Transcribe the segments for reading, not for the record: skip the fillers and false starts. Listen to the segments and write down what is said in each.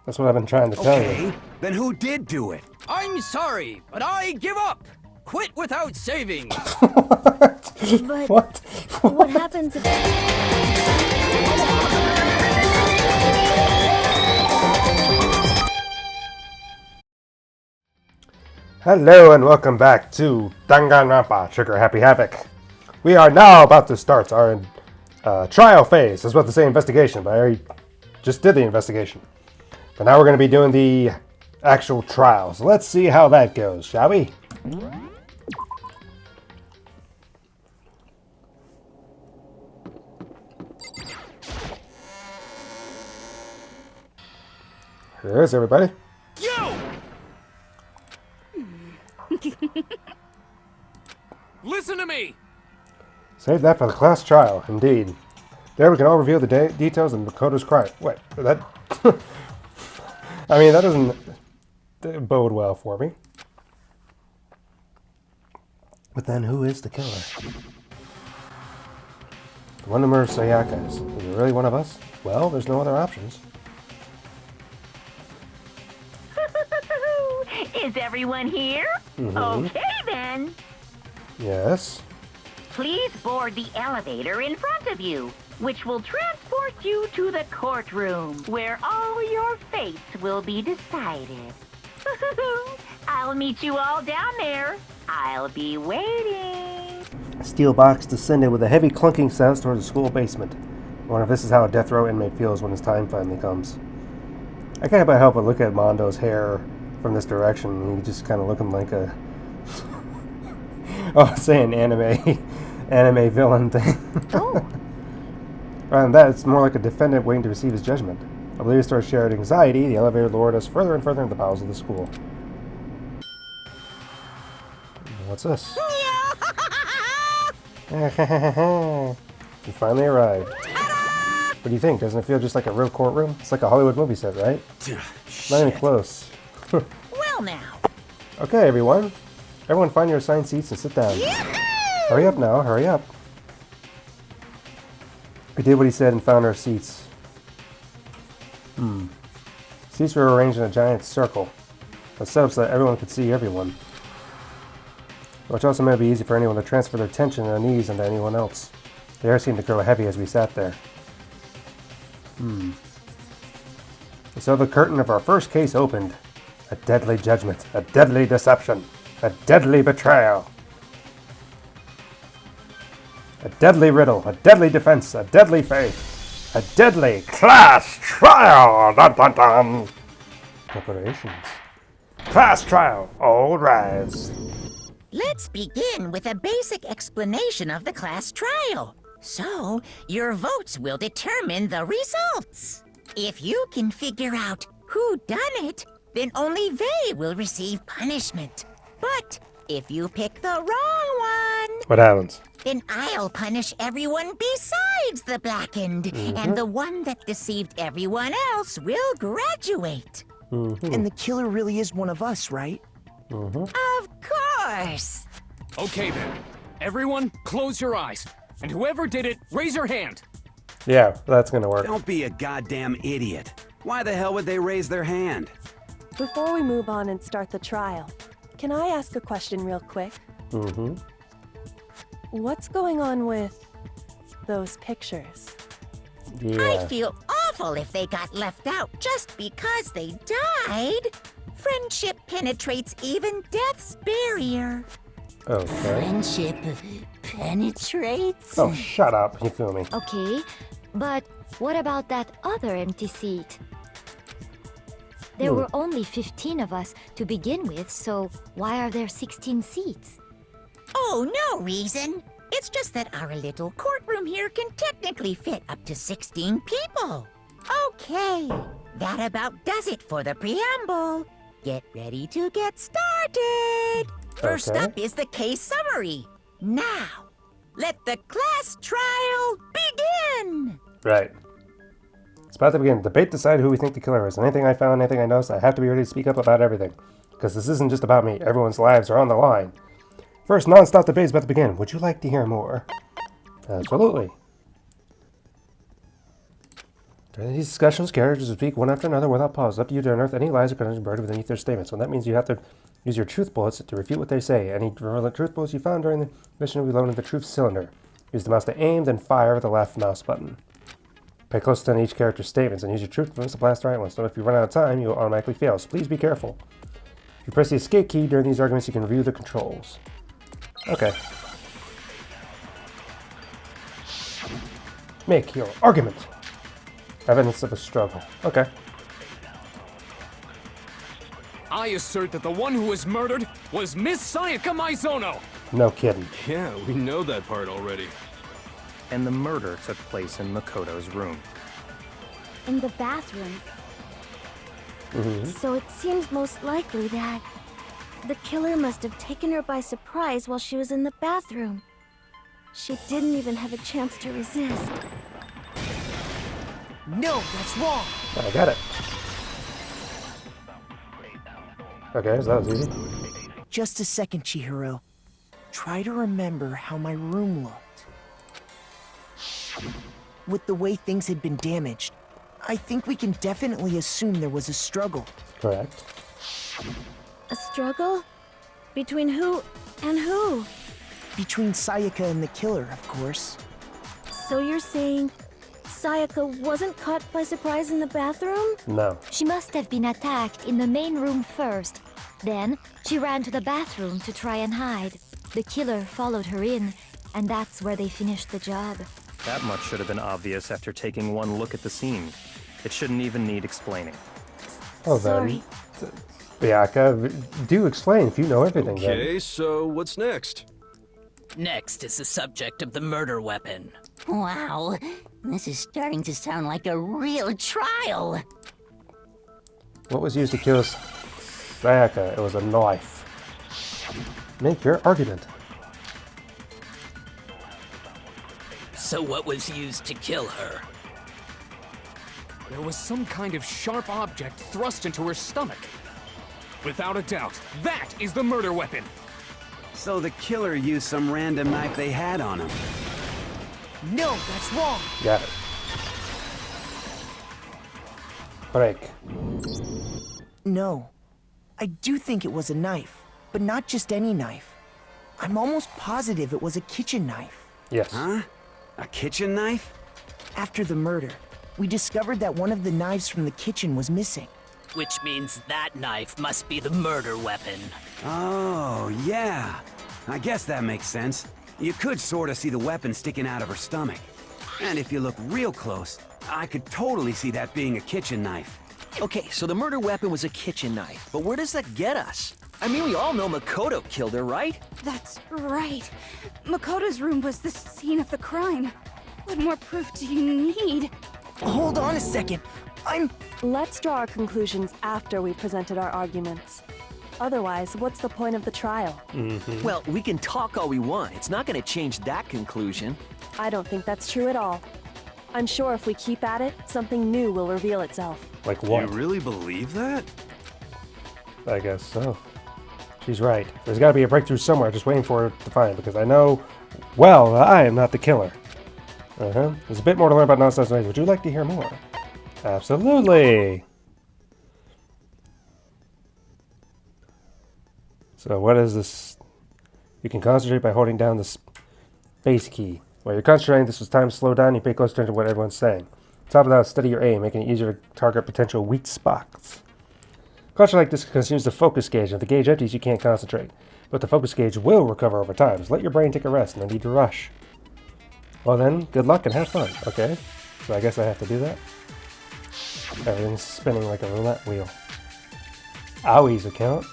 That's what I've been trying to tell you. Okay, then who did do it? I'm sorry, but I give up. Quit without saving. What? But What? what happens if... Hello and welcome back to Danganronpa, Trigger Happy Havoc. We are now about to start our trial phase. I was about to say investigation, but I already just did the investigation. But now we're going to be doing the actual trial. So let's see how that goes, shall we? Here's everybody. You! Listen to me! Save that for the class trial, indeed. There we can all reveal the details of Makoto's crime. Wait, that... I mean, that doesn't bode well for me. But then who is the killer? The one to murder Sayaka. Is it really one of us? Well, there's no other options. Is everyone here? Okay then. Yes. Please board the elevator in front of you, which will transport you to the courtroom, where all your fates will be decided. I'll meet you all down there. I'll be waiting. A steel box descended with a heavy clunking sound towards the school basement. I wonder if this is how a death row inmate feels when his time finally comes. I can't help but look at Mondo's hair from this direction. He's just kind of looking like a... oh, say an anime villain thing. Oh. Rather than that, it's more like a defendant waiting to receive his judgment. I believe to our shared anxiety, the elevator lowered us further and further into the bowels of the school. What's this? You finally arrived. What do you think? Doesn't it feel just like a real courtroom? It's like a Hollywood movie set, right? Not even close. Well now. Okay, everyone. Everyone find your assigned seats and sit down. Hurry up now, hurry up. We did what he said and found our seats. Seats were arranged in a giant circle, but set up so that everyone could see everyone. Which also made it be easy for anyone to transfer their tension and unease onto anyone else. The air seemed to grow heavy as we sat there. So the curtain of our first case opened. A deadly judgment, a deadly deception, a deadly betrayal. A deadly riddle, a deadly defense, a deadly faith, a deadly class trial! Dun dun dun! Preparations. Class trial, all rise. Let's begin with a basic explanation of the class trial. So, your votes will determine the results. If you can figure out who done it, then only they will receive punishment. But if you pick the wrong one, What happens? then I'll punish everyone besides the blackened, and the one that deceived everyone else will graduate. And the killer really is one of us, right? Of course. Okay then. Everyone, close your eyes. And whoever did it, raise your hand. Yeah, that's gonna work. Don't be a goddamn idiot. Why the hell would they raise their hand? Before we move on and start the trial, can I ask a question real quick? What's going on with those pictures? Yeah. I'd feel awful if they got left out just because they died. Friendship penetrates even death's barrier. Okay. Friendship penetrates? Oh, shut up. You feel me? Okay, but what about that other empty seat? There were only 15 of us to begin with, so why are there 16 seats? Oh, no reason. It's just that our little courtroom here can technically fit up to 16 people. Okay, that about does it for the preamble. Get ready to get started. First Okay. up is the case summary. Now, let the class trial begin. Right. It's about to begin. Debate, decide who we think the killer is. Anything I found, anything I noticed, I have to be ready to speak up about everything. Because this isn't just about me. Everyone's lives are on the line. First non-stop debate is about to begin. Would you like to hear more? Absolutely. During these discussions, characters will speak one after another without pause. It's up to you to unearth any lies or contradictions buried beneath their statements. So that means you have to use your truth bullets to refute what they say. Any truth bullets you found during the mission will be loaded in the truth cylinder. Use the mouse to aim, then fire with the left mouse button. Pay close attention to each character's statements and use your truth bullets to blast the right ones. So if you run out of time, you will automatically fail. So please be careful. If you press the escape key during these arguments, you can review the controls. Okay. Make your argument. Evidence of a struggle. Okay. I assert that the one who was murdered was Miss Sayaka Maizono! No kidding. Yeah, we know that part already. And the murder took place in Makoto's room. In the bathroom. So it seems most likely that the killer must have taken her by surprise while she was in the bathroom. She didn't even have a chance to resist. No, that's wrong. I got it. Okay, so that was easy. Just a second, Chihiro. Try to remember how my room looked. With the way things had been damaged, I think we can definitely assume there was a struggle. Correct. A struggle? Between who and who? Between Sayaka and the killer, of course. So you're saying Sayaka wasn't caught by surprise in the bathroom? No. She must have been attacked in the main room first. Then, she ran to the bathroom to try and hide. The killer followed her in, and that's where they finished the job. That much should have been obvious after taking one look at the scene. It shouldn't even need explaining. Oh, Sorry. then. Bianca, do explain if you know everything. Okay, then. so what's next? Next is the subject of the murder weapon. Wow, this is starting to sound like a real trial. What was used to kill Sayaka? It was a knife. Make your argument. So what was used to kill her? There was some kind of sharp object thrust into her stomach. Without a doubt, that is the murder weapon! So the killer used some random knife they had on him. No, that's wrong. Got it. Break. No. I do think it was a knife, but not just any knife. I'm almost positive it was a kitchen knife. Yes. Huh? A kitchen knife? After the murder, we discovered that one of the knives from the kitchen was missing. Which means that knife must be the murder weapon. Oh, yeah. I guess that makes sense. You could sort of see the weapon sticking out of her stomach. And if you look real close, I could totally see that being a kitchen knife. Okay, so the murder weapon was a kitchen knife, but where does that get us? I mean, we all know Makoto killed her, right? That's right. Makoto's room was the scene of the crime. What more proof do you need? Hold on a second. Let's draw our conclusions after we've presented our arguments. Otherwise, what's the point of the trial? Well, we can talk all we want. It's not going to change that conclusion. I don't think that's true at all. I'm sure if we keep at it, something new will reveal itself. Like what? You really believe that? I guess so. She's right. There's got to be a breakthrough somewhere, just waiting for her to find, because I know, well, that I am not the killer. There's a bit more to learn about nonsense ways. Would you like to hear more? Absolutely! So what is this? You can concentrate by holding down the space key. While you're concentrating, this is time to slow down. You pay close attention to what everyone's saying. Top of that, steady your aim, making it easier to target potential weak spots. Caution like this consumes the focus gauge. If the gauge empties, you can't concentrate. But the focus gauge will recover over time, so let your brain take a rest, no need to rush. Well then, good luck and have fun. Okay, so I guess I have to do that. Everything's spinning like a roulette wheel. Owie's account.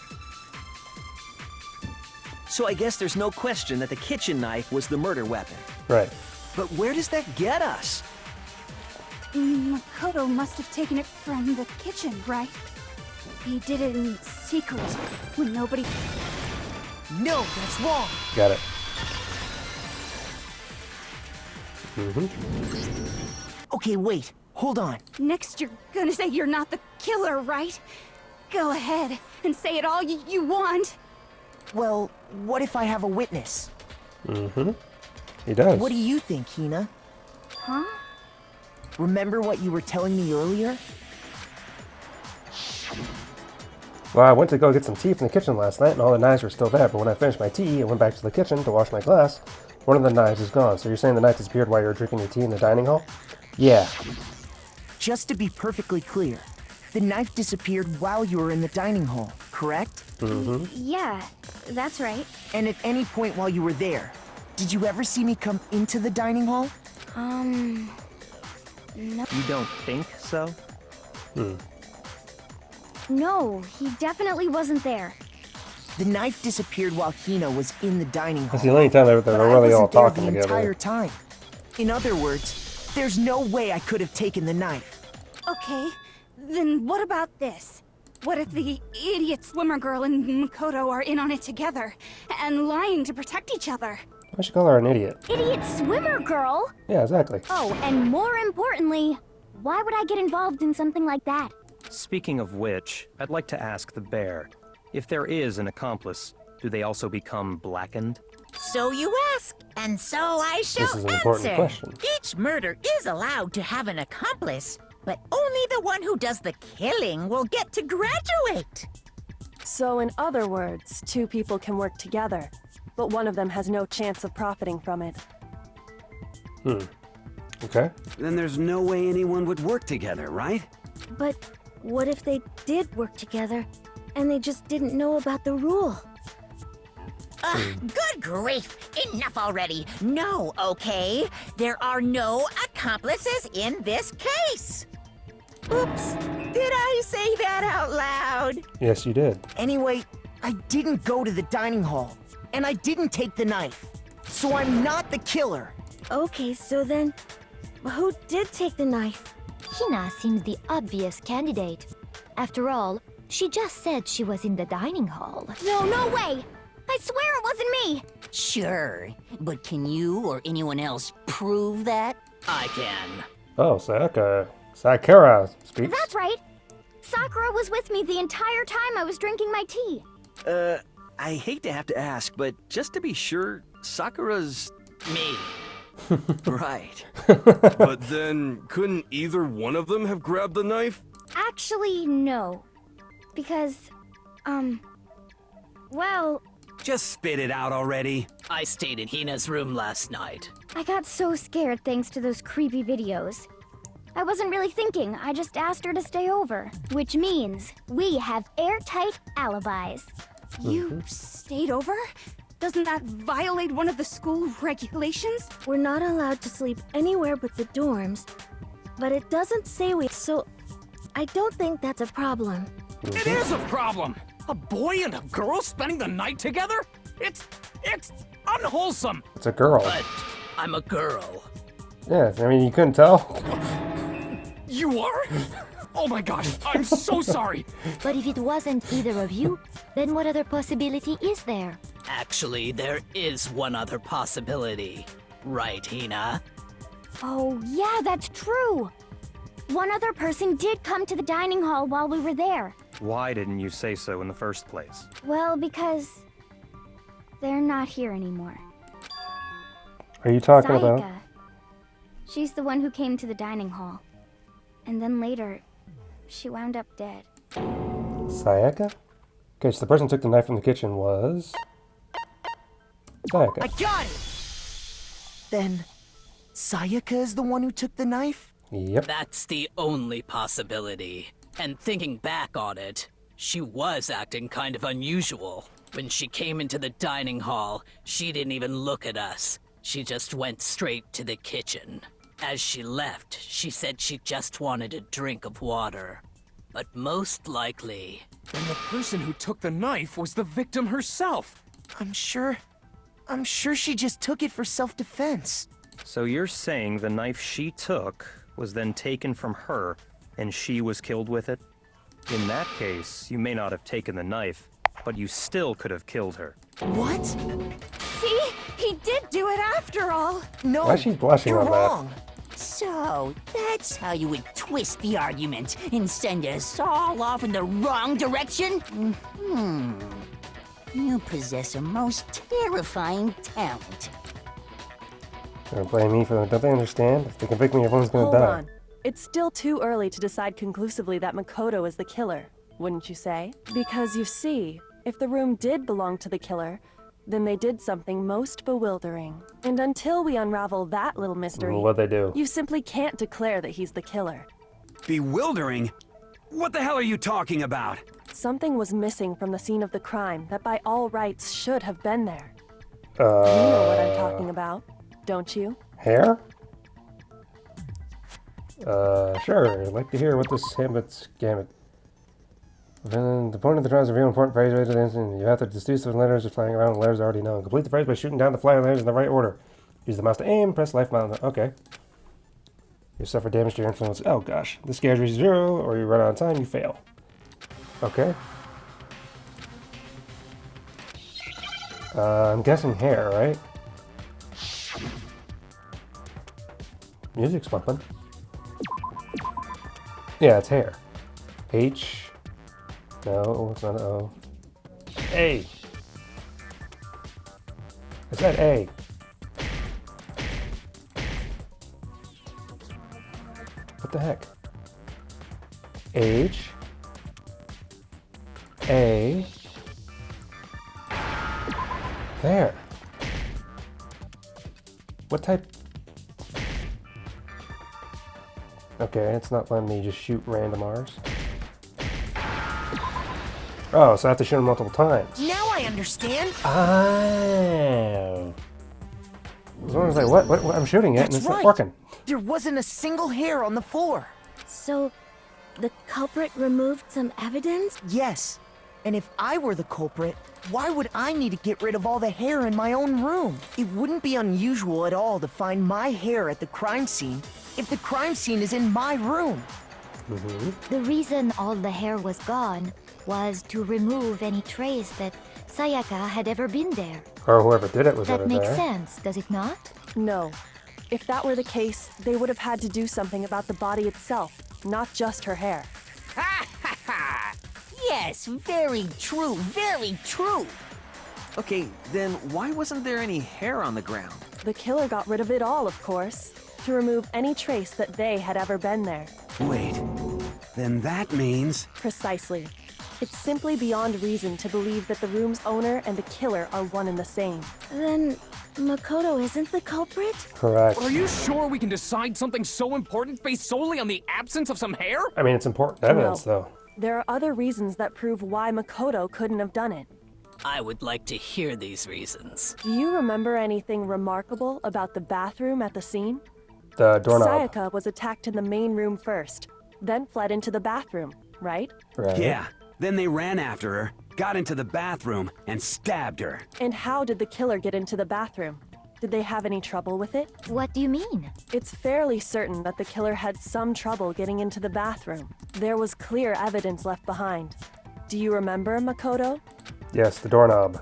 So I guess there's no question that the kitchen knife was the murder weapon. Right. But where does that get us? Makoto must have taken it from the kitchen, right? He did it in secret, when nobody... No, that's wrong. Got it. Okay, wait. Hold on. Next you're gonna say you're not the killer, right? Go ahead, and say it all you want. Well, what if I have a witness? He does. What do you think, Hina? Huh? Remember what you were telling me earlier? Well, I went to go get some tea from the kitchen last night, and all the knives were still there, but when I finished my tea and went back to the kitchen to wash my glass, one of the knives is gone. So you're saying the knife disappeared while you were drinking your tea in the dining hall? Yeah. Just to be perfectly clear, the knife disappeared while you were in the dining hall, correct? Mm-hmm. Yeah, that's right. And at any point while you were there, did you ever see me come into the dining hall? No. You don't think so? No, he definitely wasn't there. The knife disappeared while Hina was in the dining hall. That's the only time they're But really I all wasn't there talking the together. entire time. In other words, there's no way I could have taken the knife. Okay, then what about this? What if the idiot swimmer girl and Makoto are in on it together, and lying to protect each other? I should call her an idiot. Idiot swimmer girl? Yeah, exactly. Oh, and more importantly, why would I get involved in something like that? Speaking of which, I'd like to ask the bear, if there is an accomplice, do they also become blackened? So you ask, and so I shall This is an important answer. question. Each murder is allowed to have an accomplice, but only the one who does the killing will get to graduate. So, in other words, two people can work together, but one of them has no chance of profiting from it. Okay. Then there's no way anyone would work together, right? But what if they did work together, and they just didn't know about the rule? Good grief! Enough already! No, okay? There are no accomplices in this case! Oops! Did I say that out loud? Yes, you did. Anyway, I didn't go to the dining hall, and I didn't take the knife. So I'm not the killer. Okay, so then, who did take the knife? Hina seems the obvious candidate. After all, she just said she was in the dining hall. No way! I swear it wasn't me! Sure, but can you or anyone else prove that? I can. Oh, Sakura speaks. That's right! Sakura was with me the entire time I was drinking my tea. I hate to have to ask, but just to be sure, Sakura's... Me. Right. But then, couldn't either one of them have grabbed the knife? Actually, no. Because, well, Just spit it out already. I stayed in Hina's room last night. I got so scared thanks to those creepy videos. I wasn't really thinking, I just asked her to stay over. Which means we have airtight alibis. You stayed over? Doesn't that violate one of the school regulations? We're not allowed to sleep anywhere but the dorms. But it doesn't say we, so I don't think that's a problem. It is a problem! A boy and a girl spending the night together? It's unwholesome! It's a girl. But I'm a girl. Yeah, I mean, you couldn't tell. You are? Oh my gosh, I'm so sorry! But if it wasn't either of you, then what other possibility is there? Actually, there is one other possibility. Right, Hina? Oh, yeah, that's true! One other person did come to the dining hall while we were there. Why didn't you say so in the first place? Well, because they're not here anymore. Are you talking about? Sayaka. She's the one who came to the dining hall. And then later, she wound up dead. Sayaka? Okay, so the person who took the knife from the kitchen was... Sayaka. I got it! Then, Sayaka is the one who took the knife? Yep. That's the only possibility. And thinking back on it, she was acting kind of unusual. When she came into the dining hall, she didn't even look at us. She just went straight to the kitchen. As she left, she said she just wanted a drink of water. But most likely... Then the person who took the knife was the victim herself! I'm sure she just took it for self-defense. So you're saying the knife she took was then taken from her, and she was killed with it? In that case, you may not have taken the knife, but you still could have killed her. What? See? He did do it after all! No, Why is she blushing you're on that? wrong. So, that's how you would twist the argument and send us all off in the wrong direction? You possess a most terrifying talent. They're gonna blame me for that. Don't they understand? If they convict me, everyone's gonna Hold die. on. It's still too early to decide conclusively that Makoto is the killer, wouldn't you say? Because you see, if the room did belong to the killer, then they did something most bewildering. And until we unravel that little mystery, What'd they do? you simply can't declare that he's the killer. Bewildering? What the hell are you talking about? Something was missing from the scene of the crime that by all rights should have been there. You know what I'm talking about, don't you? Hair? Sure. I'd like to hear what this habit's gamut. Then the point of the trial is a real important phrase right at the instant. You have to deduce the letters are flying around, the letters are already known. Complete the phrase by shooting down the flying letters in the right order. Use the mouse to aim, press life mouse. Okay. You suffer damage to your influence. Oh gosh. This scares you 0, or you run out of time, you fail. Okay. I'm guessing hair, right? Music's pumping. Yeah, it's hair. H. No, it's not an O. A. I said A. What the heck? H. A. There. What type? Okay, it's not letting me just shoot random R's. Oh, so I have to shoot them multiple times. Now I understand. Oh. As long as I what I'm shooting it and it's not working. There wasn't a single hair on the floor. So, the culprit removed some evidence? Yes. And if I were the culprit, why would I need to get rid of all the hair in my own room? It wouldn't be unusual at all to find my hair at the crime scene if the crime scene is in my room. The reason all the hair was gone was to remove any trace that Sayaka had ever been there. Or whoever did it was That ever makes there. sense, does it not? No. If that were the case, they would have had to do something about the body itself, not just her hair. Ha ha ha! Yes, very true, very true. Okay, then why wasn't there any hair on the ground? The killer got rid of it all, of course, to remove any trace that they had ever been there. Wait, then that means... Precisely. It's simply beyond reason to believe that the room's owner and the killer are one and the same. Then, Makoto isn't the culprit? Correct. Are you sure we can decide something so important based solely on the absence of some hair? I mean, it's important evidence, though. There are other reasons that prove why Makoto couldn't have done it. I would like to hear these reasons. Do you remember anything remarkable about the bathroom at the scene? The doorknob. Sayaka was attacked in the main room first, then fled into the bathroom, right? Right. Yeah, then they ran after her, got into the bathroom, and stabbed her. And how did the killer get into the bathroom? Did they have any trouble with it? What do you mean? It's fairly certain that the killer had some trouble getting into the bathroom. There was clear evidence left behind. Do you remember, Makoto? Yes, the doorknob.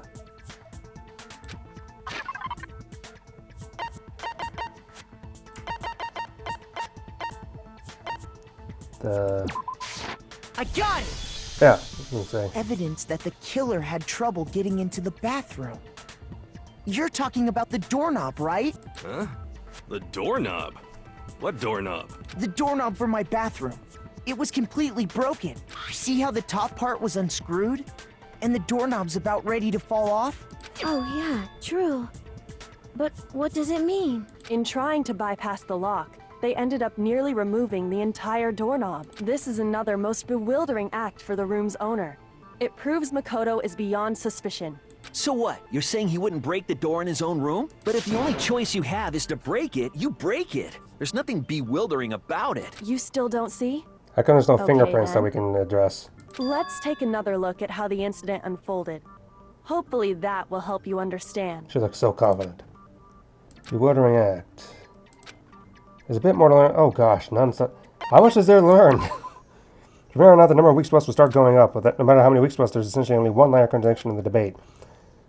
I got it! Yeah, I was gonna say. Evidence that the killer had trouble getting into the bathroom. You're talking about the doorknob, right? Huh? The doorknob? What doorknob? The doorknob for my bathroom. It was completely broken. See how the top part was unscrewed? And the doorknob's about ready to fall off? Oh yeah, true. But what does it mean? In trying to bypass the lock, they ended up nearly removing the entire doorknob. This is another most bewildering act for the room's owner. It proves Makoto is beyond suspicion. So what? You're saying he wouldn't break the door in his own room? But if the only choice you have is to break it, you break it. There's nothing bewildering about it. You still don't see? How come there's no Okay, fingerprints that then. we can address? Let's take another look at how the incident unfolded. Hopefully that will help you understand. She looks so confident. Bewildering act. There's a bit more to learn. Oh gosh, nonstop. How much is there to learn? From here on out, the number of weak spots will start going up, but that, no matter how many weak spots, there's essentially only one line of contradiction in the debate.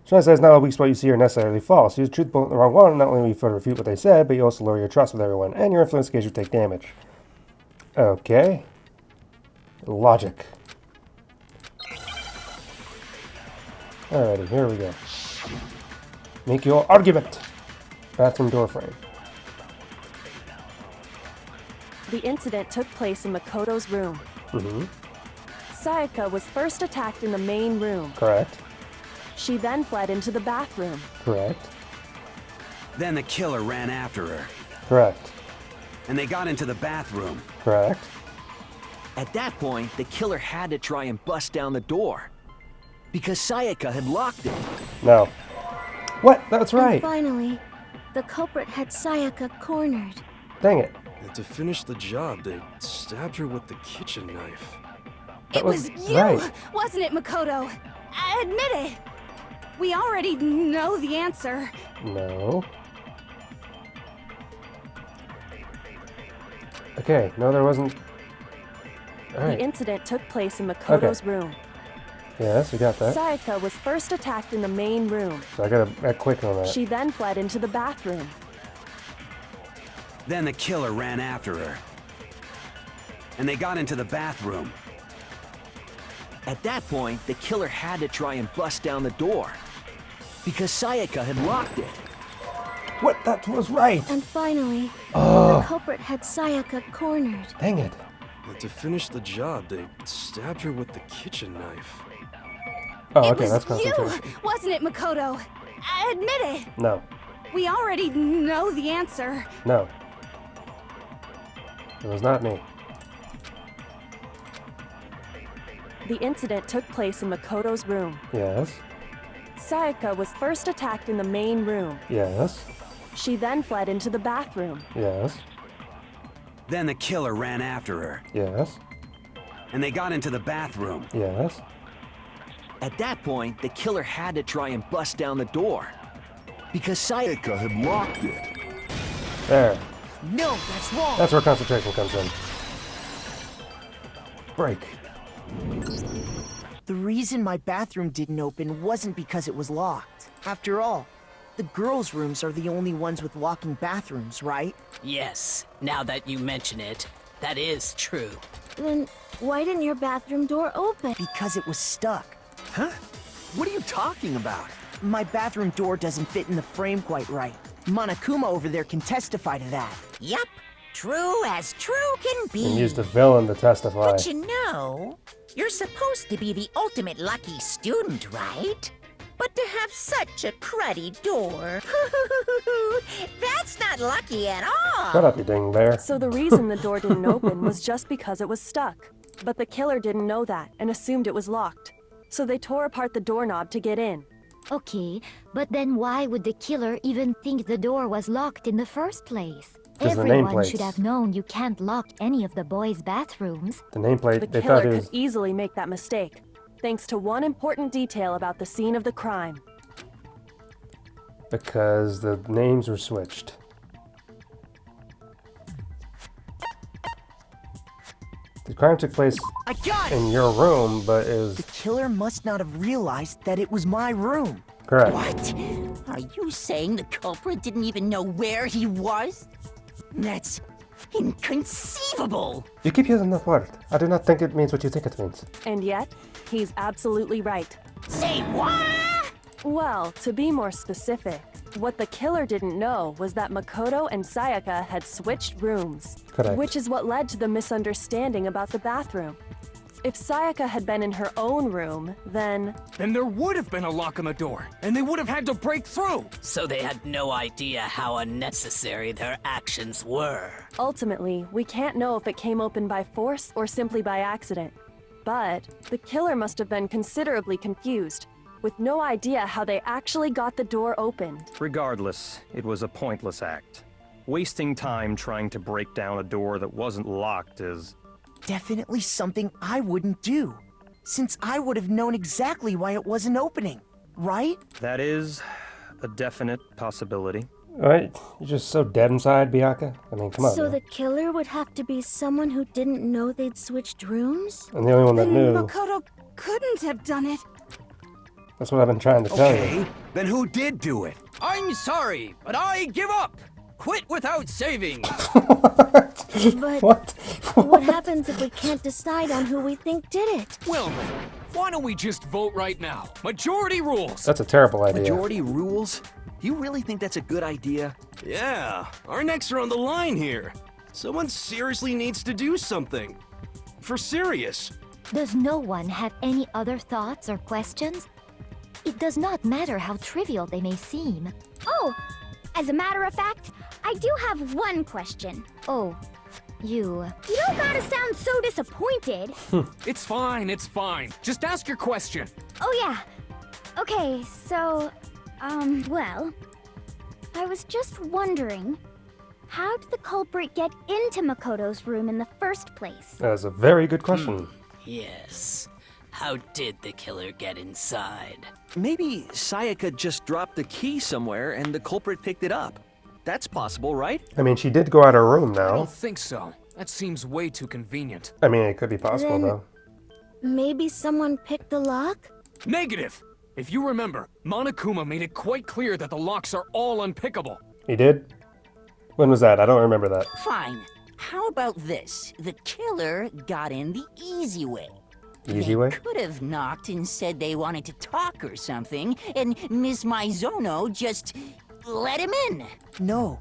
Should says not all weak spot you see are necessarily false. Use the truth bullet in the wrong one, not only will you further refute what they said, but you also lower your trust with everyone, and your influence in case you take damage. Okay. Logic. Alrighty, here we go. Make your argument. Bathroom door frame. The incident took place in Makoto's room. Mm-hmm. Sayaka was first attacked in the main room. Correct. She then fled into the bathroom. Correct. Then the killer ran after her, Correct. and they got into the bathroom. Correct. At that point, the killer had to try and bust down the door. Because Sayaka had locked it. No. What? That's And right. finally, the culprit had Sayaka cornered. Dang it. And to finish the job, they stabbed her with the kitchen knife. That It was you, right. wasn't it, Makoto? Admit it. We already know the answer. No. Okay, no, there wasn't. All The right. incident took place in Makoto's room. Yes, we got that. Sayaka was first attacked in the main room. So I gotta act quick on that. She then fled into the bathroom. Then the killer ran after her, and they got into the bathroom. At that point, the killer had to try and bust down the door. Because Sayaka had locked it. What? That was right. And finally, Oh. the culprit had Sayaka cornered. Dang it. And to finish the job, they stabbed her with the kitchen knife. Oh, It okay, was that's you, concentration. wasn't it, Makoto? Admit it. No. We already know the answer. No. It was not me. The incident took place in Makoto's room. Yes. Sayaka was first attacked in the main room. Yes. She then fled into the bathroom. Yes. Then the killer ran after her, Yes. and they got into the bathroom. Yes. At that point, the killer had to try and bust down the door. Because Sayaka had locked it. There. No, that's wrong. That's where concentration comes in. Break. The reason my bathroom didn't open wasn't because it was locked. After all, the girls' rooms are the only ones with locking bathrooms, right? Yes, now that you mention it, that is true. Then why didn't your bathroom door open? Because it was stuck. Huh? What are you talking about? My bathroom door doesn't fit in the frame quite right. Monokuma over there can testify to that. Yup, true as true can be. And used a villain to testify. But you know, you're supposed to be the ultimate lucky student, right? But to have such a cruddy door, that's not lucky at all. Shut up, you ding bear. So the reason the door didn't open was just because it was stuck. But the killer didn't know that and assumed it was locked. So they tore apart the doorknob to get in. Okay, but then why would the killer even think the door was locked in the first place? 'Cause the Everyone nameplates. should have known you can't lock any of the boys' bathrooms. The nameplate, The they killer thought it could was... easily make that mistake, thanks to one important detail about the scene of the crime. Because the names were switched. The crime took place I got it! in your room, but it was... The killer must not have realized that it was my room. Correct. What? Are you saying the culprit didn't even know where he was? That's inconceivable. You keep using that word. I do not think it means what you think it means. And yet, he's absolutely right. Say what? Well, to be more specific, what the killer didn't know was that Makoto and Sayaka had switched rooms. Correct. Which is what led to the misunderstanding about the bathroom. If Sayaka had been in her own room, then... Then there would have been a lock on the door, and they would have had to break through. So they had no idea how unnecessary their actions were. Ultimately, we can't know if it came open by force or simply by accident. But the killer must have been considerably confused, with no idea how they actually got the door opened. Regardless, it was a pointless act. Wasting time trying to break down a door that wasn't locked is... Definitely something I wouldn't do, since I would have known exactly why it wasn't opening, right? That is a definite possibility. Alright, you're just so dead inside, Bianca. I mean, come on. So man. the killer would have to be someone who didn't know they'd switched rooms? And the only one that Then knew. Makoto couldn't have done it. That's what I've been trying to tell Okay, you. then who did do it? I'm sorry, but I give up. Quit without saving. But What? what happens if we can't decide on who we think did it? Well then, why don't we just vote right now? Majority rules. That's a terrible idea. Majority rules? You really think that's a good idea? Yeah, our necks are on the line here. Someone seriously needs to do something. For serious. Does no one have any other thoughts or questions? It does not matter how trivial they may seem. Oh, as a matter of fact, I do have one question. Oh, you... You don't gotta sound so disappointed. It's fine, it's fine. Just ask your question. Oh yeah. Okay, so, well, I was just wondering, how did the culprit get into Makoto's room in the first place? That's a very good question. Yes. How did the killer get inside? Maybe Sayaka just dropped the key somewhere and the culprit picked it up. That's possible, right? I mean, she did go out of her room I now. don't think so. That seems way too convenient. I mean, it could be possible, Then- though. Maybe someone picked the lock? Negative! If you remember, Monokuma made it quite clear that the locks are all unpickable. He did? When was that? I don't remember that. Fine. How about this? The killer got in the easy way. Easy way? They could have knocked and said they wanted to talk or something, and Miss Maizono just let him in. No,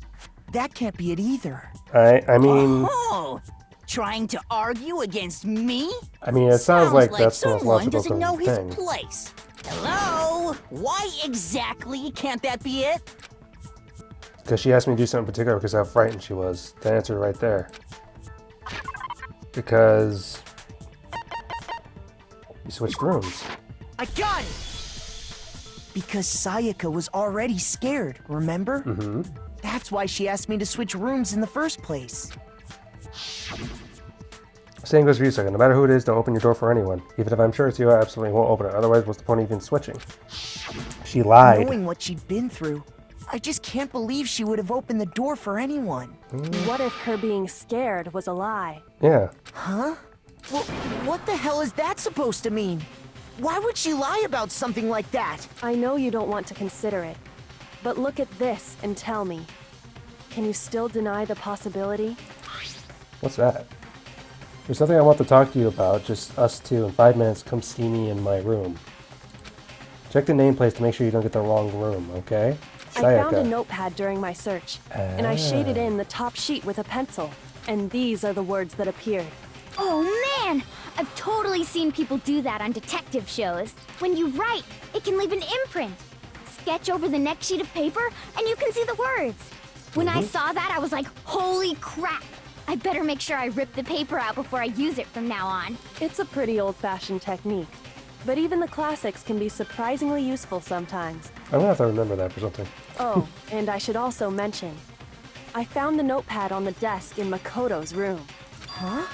that can't be it either. I mean... Oh, trying to argue against me? I mean, it sounds like that's the most someone logical doesn't know his thing. place. Hello? Why exactly can't that be it? Because she asked me to do something particular because how frightened she was. The answer right there. Because... you switched rooms. I got it! Because Sayaka was already scared, remember? Mm-hmm. That's why she asked me to switch rooms in the first place. Same goes for you, Sayaka. No matter who it is, don't open your door for anyone. Even if I'm sure it's you, I absolutely won't open it. Otherwise, what's the point of even switching? She lied. Knowing what she'd been through, I just can't believe she would have opened the door for anyone. What if her being scared was a lie? Yeah. Huh? Well, what the hell is that supposed to mean? Why would she lie about something like that? I know you don't want to consider it, but look at this and tell me. Can you still deny the possibility? What's that? There's something I want to talk to you about. Just us two. In 5 minutes, come see me in my room. Check the nameplates to make sure you don't get the wrong room, okay? I found a notepad during my search, and I shaded in the top sheet with a pencil, and these are the words that appeared. Oh man! I've totally seen people do that on detective shows. When you write, it can leave an imprint. Sketch over the next sheet of paper, and you can see the words. When I saw that, I was like, holy crap! I better make sure I rip the paper out before I use it from now on. It's a pretty old-fashioned technique, but even the classics can be surprisingly useful sometimes. I'm gonna have to remember that for something. Oh, and I should also mention, I found the notepad on the desk in Makoto's room. Huh?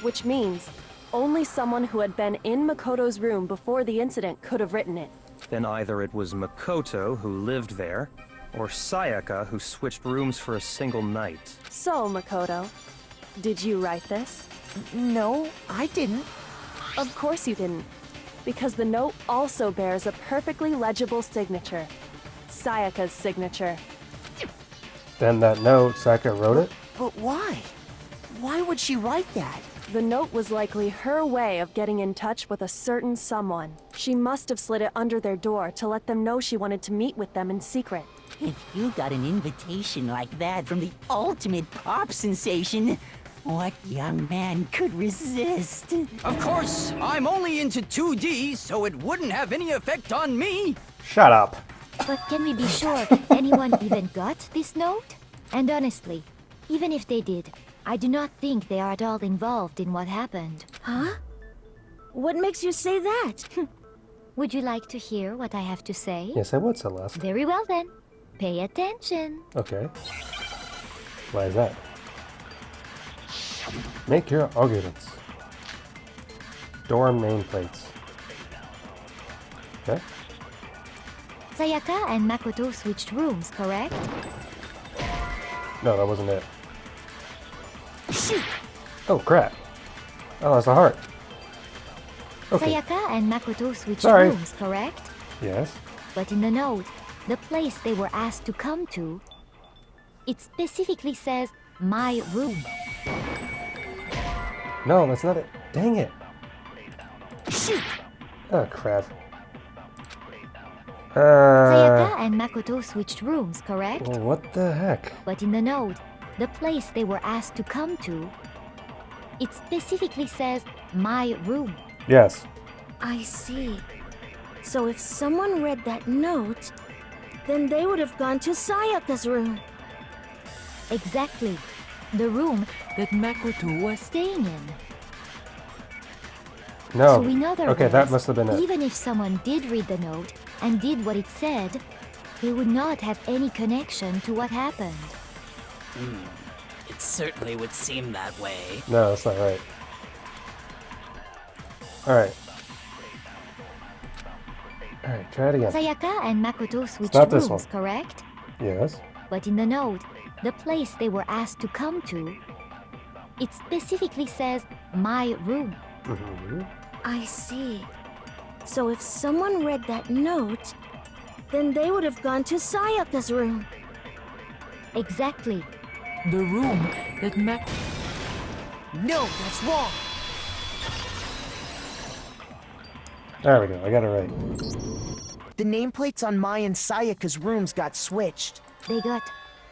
Which means only someone who had been in Makoto's room before the incident could have written it. Then either it was Makoto who lived there, or Sayaka who switched rooms for a single night. So, Makoto, did you write this? No, I didn't. Of course you didn't, because the note also bears a perfectly legible signature. Sayaka's signature. Then that note, Sayaka wrote it? But why? Why would she write that? The note was likely her way of getting in touch with a certain someone. She must have slid it under their door to let them know she wanted to meet with them in secret. If you got an invitation like that from the ultimate pop sensation, what young man could resist? Of course, I'm only into 2D, so it wouldn't have any effect on me. Shut up. But can we be sure anyone even got this note? And honestly, even if they did, I do not think they are at all involved in what happened. Huh? What makes you say that? Would you like to hear what I have to say? Yes, I would, Celeste. Very well then. Pay attention. Okay. Why is that? Make your arguments. Dorm nameplates. Okay. Sayaka and Makoto switched rooms, correct? No, that wasn't it. Oh, crap. Oh, that's a heart. Okay. Sayaka and Makoto switched Sorry. rooms, correct? Yes. But in the note, the place they were asked to come to, it specifically says, my room. No, that's not it. Dang it. Oh, crap. Sayaka and Makoto switched rooms, correct? Well, what the heck? But in the note, the place they were asked to come to, it specifically says my room. Yes. I see. So if someone read that note, then they would have gone to Sayaka's room. Exactly. The room that Makoto was staying in. No. So in other Okay, words, that must have been it. even if someone did read the note and did what it said, they would not have any connection to what happened. It certainly would seem that way. No, that's not right. Alright. Alright, try it again. Sayaka and Makoto switched not this rooms, one. correct? Yes. But in the note, the place they were asked to come to, it specifically says my room. Mm-hmm. I see. So if someone read that note, then they would have gone to Sayaka's room. Exactly. The room that Mac... No, that's wrong. There we go, I got it right. The nameplates on my and Sayaka's rooms got switched. They got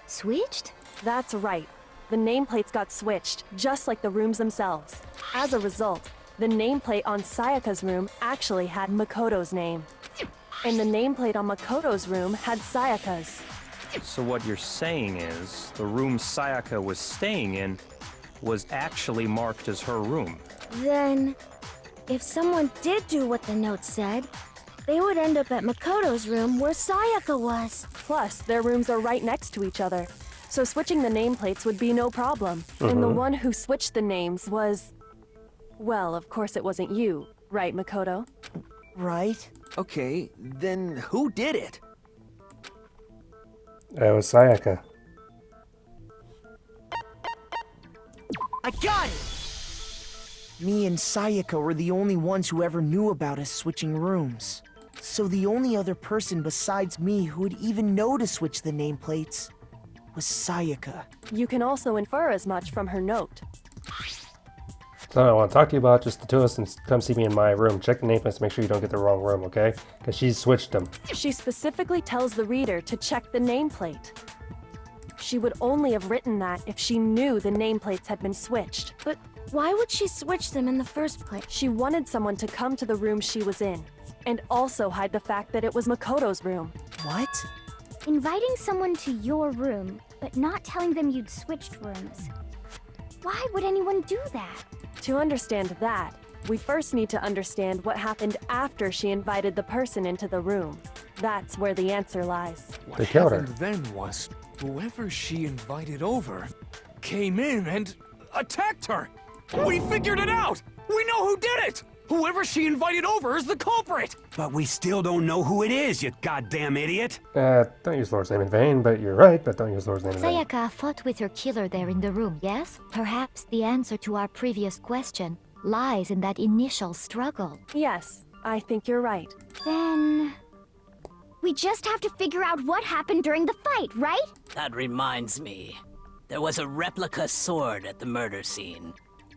switched? That's right. The nameplates got switched, just like the rooms themselves. As a result, the nameplate on Sayaka's room actually had Makoto's name. And the nameplate on Makoto's room had Sayaka's. So what you're saying is, the room Sayaka was staying in was actually marked as her room. Then, if someone did do what the note said, they would end up at Makoto's room where Sayaka was. Plus, their rooms are right next to each other, so switching the nameplates would be no problem. And the one who switched the names was... Well, of course it wasn't you, right, Makoto? Right? Okay, then who did it? It was Sayaka. I got it! Me and Sayaka were the only ones who ever knew about us switching rooms. So the only other person besides me who would even know to switch the nameplates was Sayaka. You can also infer as much from her note. So I want to talk to you about just the two of us and come see me in my room. Check the nameplates to make sure you don't get the wrong room, okay? Because she switched them. She specifically tells the reader to check the nameplate. She would only have written that if she knew the nameplates had been switched. But why would she switch them in the first place? She wanted someone to come to the room she was in, and also hide the fact that it was Makoto's room. What? Inviting someone to your room, but not telling them you'd switched rooms. Why would anyone do that? To understand that, we first need to understand what happened after she invited the person into the room. That's where the answer lies. What They killed her. happened then was, whoever she invited over came in and attacked her. We figured it out! We know who did it! Whoever she invited over is the culprit! But we still don't know who it is, you goddamn idiot! Don't use Lord's name in vain, but you're right, but don't use Lord's name in vain. Sayaka fought with her killer there in the room, yes? Perhaps the answer to our previous question lies in that initial struggle. Yes, I think you're right. Then... we just have to figure out what happened during the fight, right? That reminds me. There was a replica sword at the murder scene.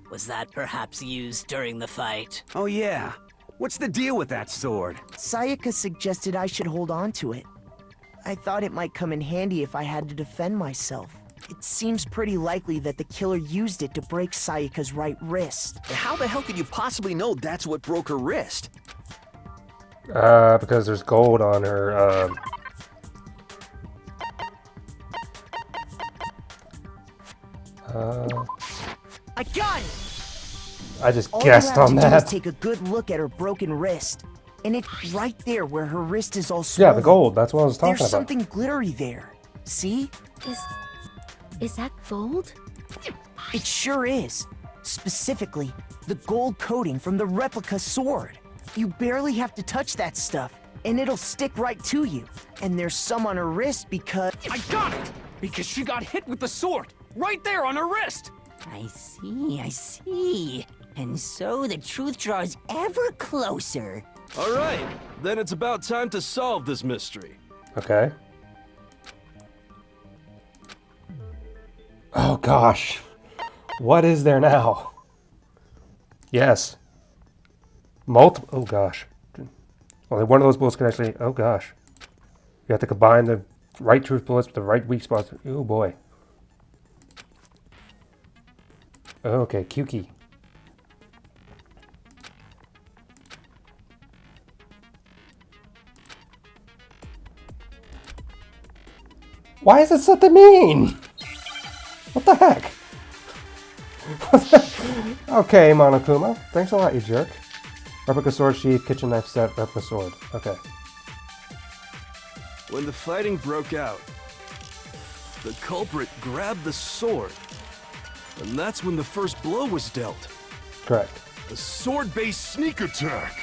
Was that perhaps used during the fight? Oh yeah. What's the deal with that sword? Sayaka suggested I should hold on to it. I thought it might come in handy if I had to defend myself. It seems pretty likely that the killer used it to break Sayaka's right wrist. How the hell could you possibly know that's what broke her wrist? Because there's gold on her, I got it! I just All guessed you have on to do is that. take a good look at her broken wrist. And it's right there where her wrist is all swollen. Yeah, the gold, that's what I was talking There's about. something glittery there. See? Is that gold? It sure is. Specifically, the gold coating from the replica sword. You barely have to touch that stuff, and it'll stick right to you. And there's some on her wrist because... I got it! Because she got hit with the sword, right there on her wrist! I see. And so the truth draws ever closer. All right, then it's about time to solve this mystery. Okay. Oh gosh. What is there now? Yes. Multiple. Oh gosh. Only one of those bullets can actually. Oh gosh. You have to combine the right truth bullets with the right weak spots. Oh boy. Okay, Kyuki. Why is it something mean? What the heck? Okay, Monokuma. Thanks a lot, you jerk. Replica sword sheath, kitchen knife set, replica sword. Okay. When the fighting broke out, the culprit grabbed the sword. And that's when the first blow was dealt. Correct. A sword-based sneak attack.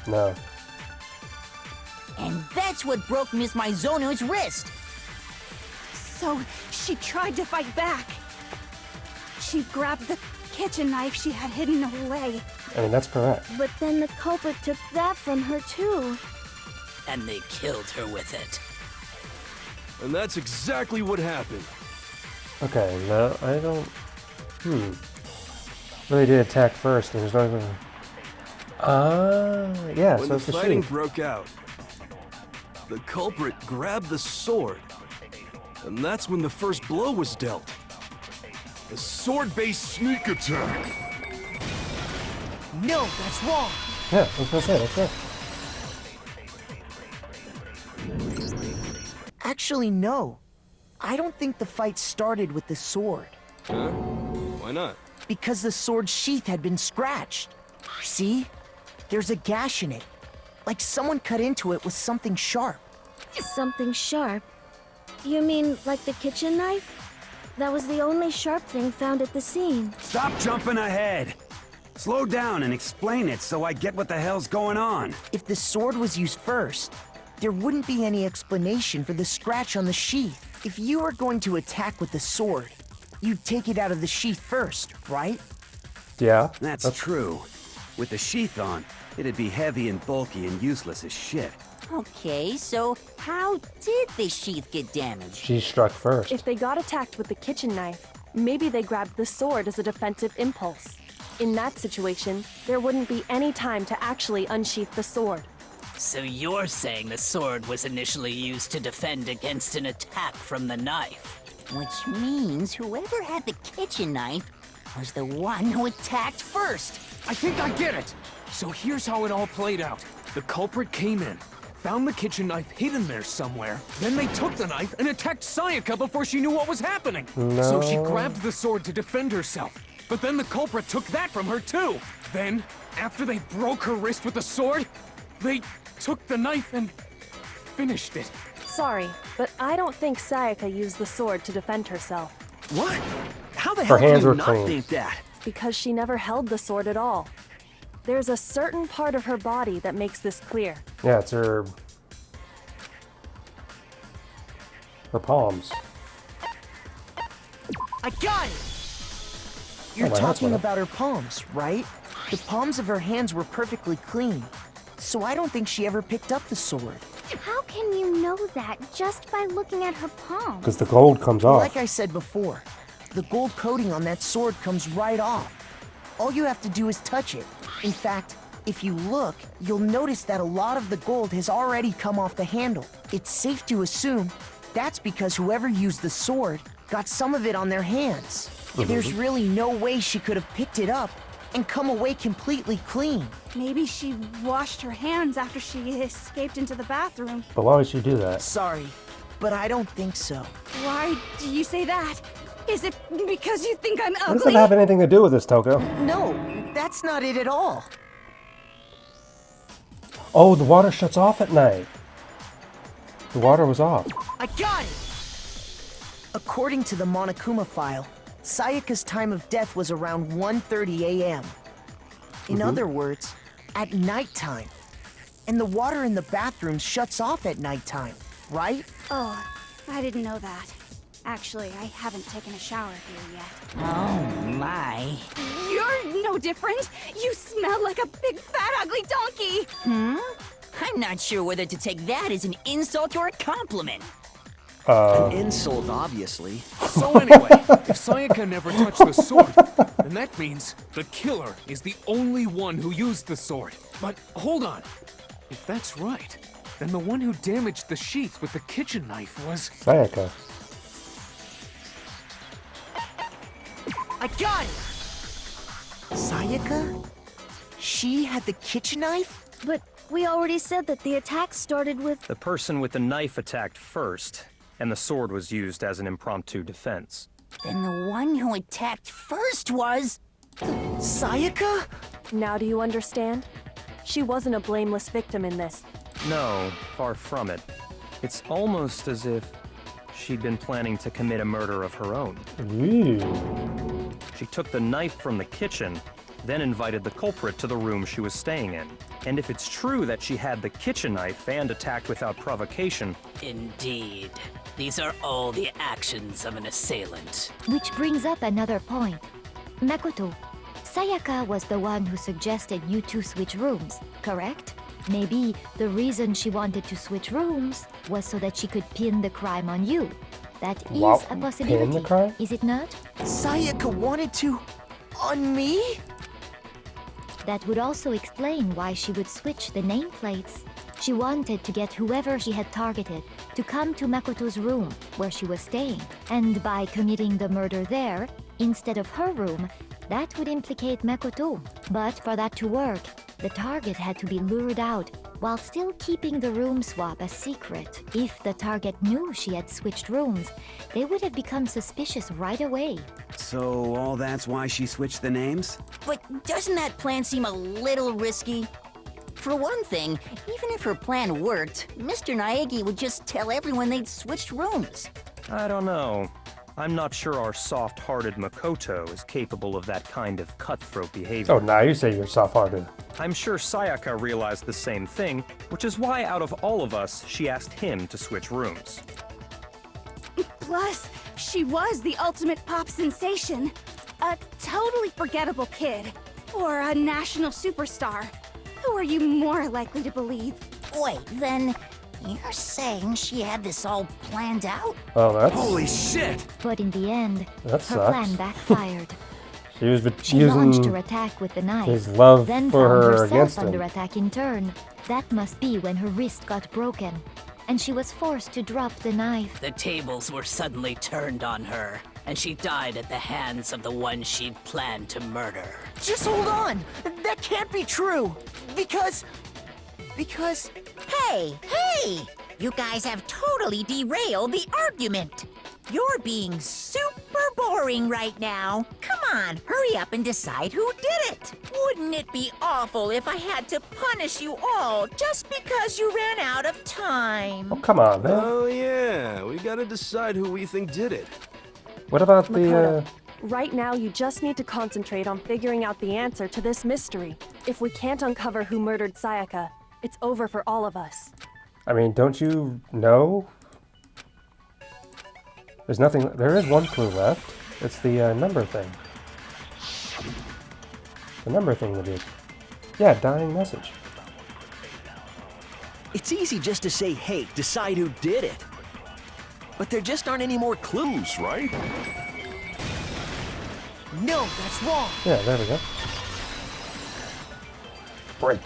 No. And that's what broke Miss Mizono's wrist. So she tried to fight back. She grabbed the kitchen knife she had hidden away. I mean, that's correct. But then the culprit took that from her too. And they killed her with it. And that's exactly what happened. Okay, no, I don't... Really did attack first, and there's not even... yeah, When so the it's the fighting sheath. broke out, the culprit grabbed the sword. And that's when the first blow was dealt. A sword-based sneak attack. No, that's wrong. Yeah, I was gonna say, that's right. Actually, no. I don't think the fight started with the sword. Huh? Why not? Because the sword sheath had been scratched. See? There's a gash in it. Like someone cut into it with something sharp. Something sharp? You mean like the kitchen knife? That was the only sharp thing found at the scene. Stop jumping ahead. Slow down and explain it so I get what the hell's going on. If the sword was used first, there wouldn't be any explanation for the scratch on the sheath. If you were going to attack with the sword, you'd take it out of the sheath first, right? Yeah. That's true. With the sheath on, it'd be heavy and bulky and useless as shit. Okay, so how did the sheath get damaged? She struck first. If they got attacked with the kitchen knife, maybe they grabbed the sword as a defensive impulse. In that situation, there wouldn't be any time to actually unsheath the sword. So you're saying the sword was initially used to defend against an attack from the knife? Which means whoever had the kitchen knife was the one who attacked first. I think I get it. So here's how it all played out. The culprit came in, found the kitchen knife hidden there somewhere. Then they took the knife and attacked Sayaka before she knew what was happening. So she grabbed the sword to defend herself. But then the culprit took that from her too. Then, after they broke her wrist with the sword, they took the knife and finished it. Sorry, but I don't think Sayaka used the sword to defend herself. What? How the Her hell hands do you were not clean. think that? Because she never held the sword at all. There's a certain part of her body that makes this clear. Yeah, it's her palms. I got it! You're my heart's talking went up. about her palms, right? The palms of her hands were perfectly clean. So I don't think she ever picked up the sword. How can you know that just by looking at her palm? Because the gold comes off. Like I said before, the gold coating on that sword comes right off. All you have to do is touch it. In fact, if you look, you'll notice that a lot of the gold has already come off the handle. It's safe to assume that's because whoever used the sword got some of it on their hands. There's really no way she could have picked it up and come away completely clean. Maybe she washed her hands after she escaped into the bathroom. But why would she do that? Sorry, but I don't think so. Why do you say that? Is it because you think I'm What does ugly? that have anything to do with this, Toko? No, that's not it at all. Oh, the water shuts off at night. The water was off. I got it! According to the Monokuma file, Sayaka's time of death was around 1:30 a.m. In other words, at nighttime. And the water in the bathroom shuts off at nighttime, right? Oh, I didn't know that. Actually, I haven't taken a shower here yet. Oh my. You're no different. You smell like a big, fat, ugly donkey. I'm not sure whether to take that as an insult or a compliment. An insult, obviously. So anyway, if Sayaka never touched the sword, then that means the killer is the only one who used the sword. But hold on. If that's right, then the one who damaged the sheath with the kitchen knife was... Sayaka. I got it! Sayaka? She had the kitchen knife? But we already said that the attack started with... The person with the knife attacked first, and the sword was used as an impromptu defense. Then the one who attacked first was... Sayaka? Now do you understand? She wasn't a blameless victim in this. No, far from it. It's almost as if she'd been planning to commit a murder of her own. Ooh. She took the knife from the kitchen, then invited the culprit to the room she was staying in. And if it's true that she had the kitchen knife and attacked without provocation... Indeed. These are all the actions of an assailant. Which brings up another point. Makoto, Sayaka was the one who suggested you two switch rooms, correct? Maybe the reason she wanted to switch rooms was so that she could pin the crime on you. That is Wow, a pin possibility, the crime? is it not? Sayaka wanted to... on me? That would also explain why she would switch the nameplates. She wanted to get whoever she had targeted to come to Makoto's room where she was staying. And by committing the murder there, instead of her room, that would implicate Makoto. But for that to work, the target had to be lured out while still keeping the room swap a secret. If the target knew she had switched rooms, they would have become suspicious right away. So all that's why she switched the names? But doesn't that plan seem a little risky? For one thing, even if her plan worked, Mr. Naegi would just tell everyone they'd switched rooms. I don't know. I'm not sure our soft-hearted Makoto is capable of that kind of cutthroat behavior. Oh, now you say you're soft-hearted. I'm sure Sayaka realized the same thing, which is why out of all of us, she asked him to switch rooms. Plus, she was the ultimate pop sensation. A totally forgettable kid. Or a national superstar. Who are you more likely to believe? Wait, then you're saying she had this all planned out? Oh, that's... Holy shit! But in the end, That her sucks. plan backfired. She was She launched using her attack with the knife, his love then for found her herself against under him. attack in turn. That must be when her wrist got broken, and she was forced to drop the knife. The tables were suddenly turned on her, and she died at the hands of the one she'd planned to murder. Just hold on! That can't be true! Because... Hey! You guys have totally derailed the argument. You're being super boring right now. Come on, hurry up and decide who did it. Wouldn't it be awful if I had to punish you all just because you ran out of time? Oh, come on, man. Oh yeah, we gotta decide who we think did it. What about Makoto, right now you just need to concentrate on figuring out the answer to this mystery. If we can't uncover who murdered Sayaka, it's over for all of us. I mean, don't you know? There's nothing... There is one clue left. It's the number thing. The number thing would be... Yeah, dying message. It's easy just to say, hey, decide who did it. But there just aren't any more clues, right? No, that's wrong! Yeah, there we go. Break.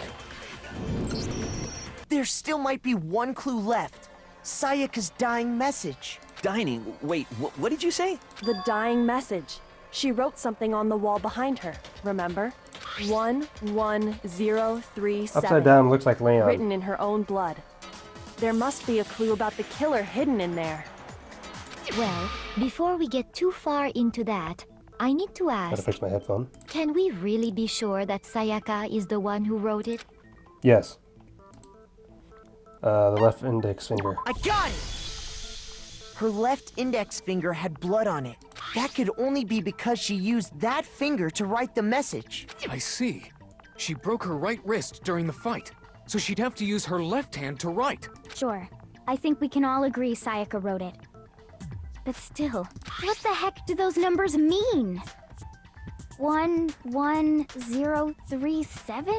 There still might be one clue left. Sayaka's dying message. Dining? Wait, what did you say? The dying message. She wrote something on the wall behind her, remember? 11037. Upside down looks like Leon. Written in her own blood. There must be a clue about the killer hidden in there. Well, before we get too far into that, I need to Gotta ask, fix my headphone. can we really be sure that Sayaka is the one who wrote it? Yes. The left index finger. I got it! Her left index finger had blood on it. That could only be because she used that finger to write the message. I see. She broke her right wrist during the fight, so she'd have to use her left hand to write. Sure. I think we can all agree Sayaka wrote it. But still, what the heck do those numbers mean? 11037?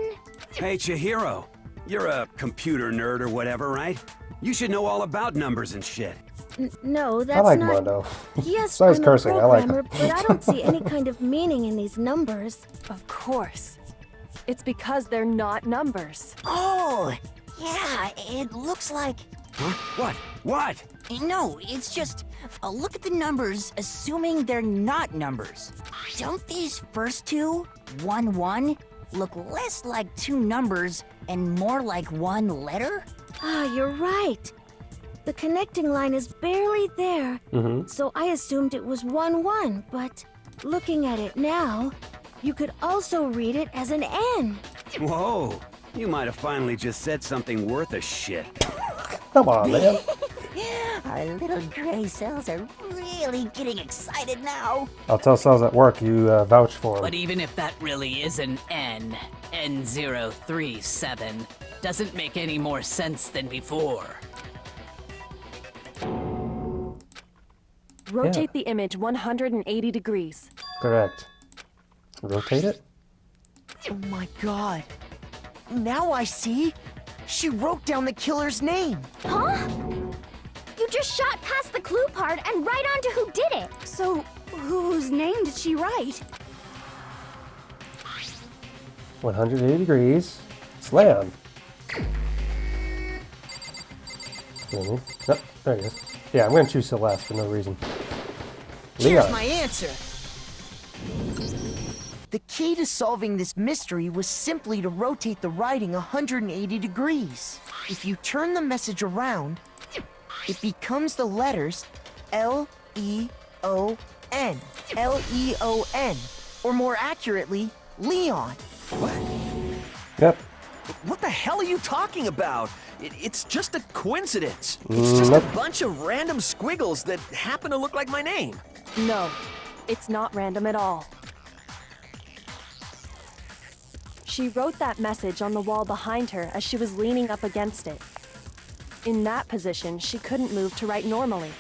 Hey, Chihiro. You're a computer nerd or whatever, right? You should know all about numbers and shit. No, that's I like not... Mondo. Yes, Besides I'm cursing, a I like programmer, him. but I don't see any kind of meaning in these numbers. Of course. It's because they're not numbers. Oh, yeah, it looks like... Huh? What? What? No, it's just, look at the numbers, assuming they're not numbers. Don't these first two, 1, 1, look less like two numbers and more like one letter? Ah, you're right. The connecting line is barely there, so I assumed it was 1, 1, but looking at it now, you could also read it as an N. Whoa. You might have finally just said something worth a shit. Come on, man. Our little gray cells are really getting excited now. I'll tell cells at work you vouch for But him. even if that really is an N, N037, doesn't make any more sense than before. Rotate the image 180 degrees. Correct. Rotate it? Oh my god. Now I see. She wrote down the killer's name. Huh? You just shot past the clue part and right on to who did it. So, whose name did she write? 180 degrees. Slam. Nope, there he is. Yeah, I'm going to choose Celeste for no reason. Here's Leon. my answer. The key to solving this mystery was simply to rotate the writing 180 degrees. If you turn the message around, it becomes the letters L-E-O-N. L-E-O-N. Or more accurately, Leon. Yep. What the hell are you talking about? It's just a coincidence. It's just a bunch of random squiggles that happen to look like my name. No, it's not random at all. She wrote that message on the wall behind her as she was leaning up against it. In that position, she couldn't move to write normally,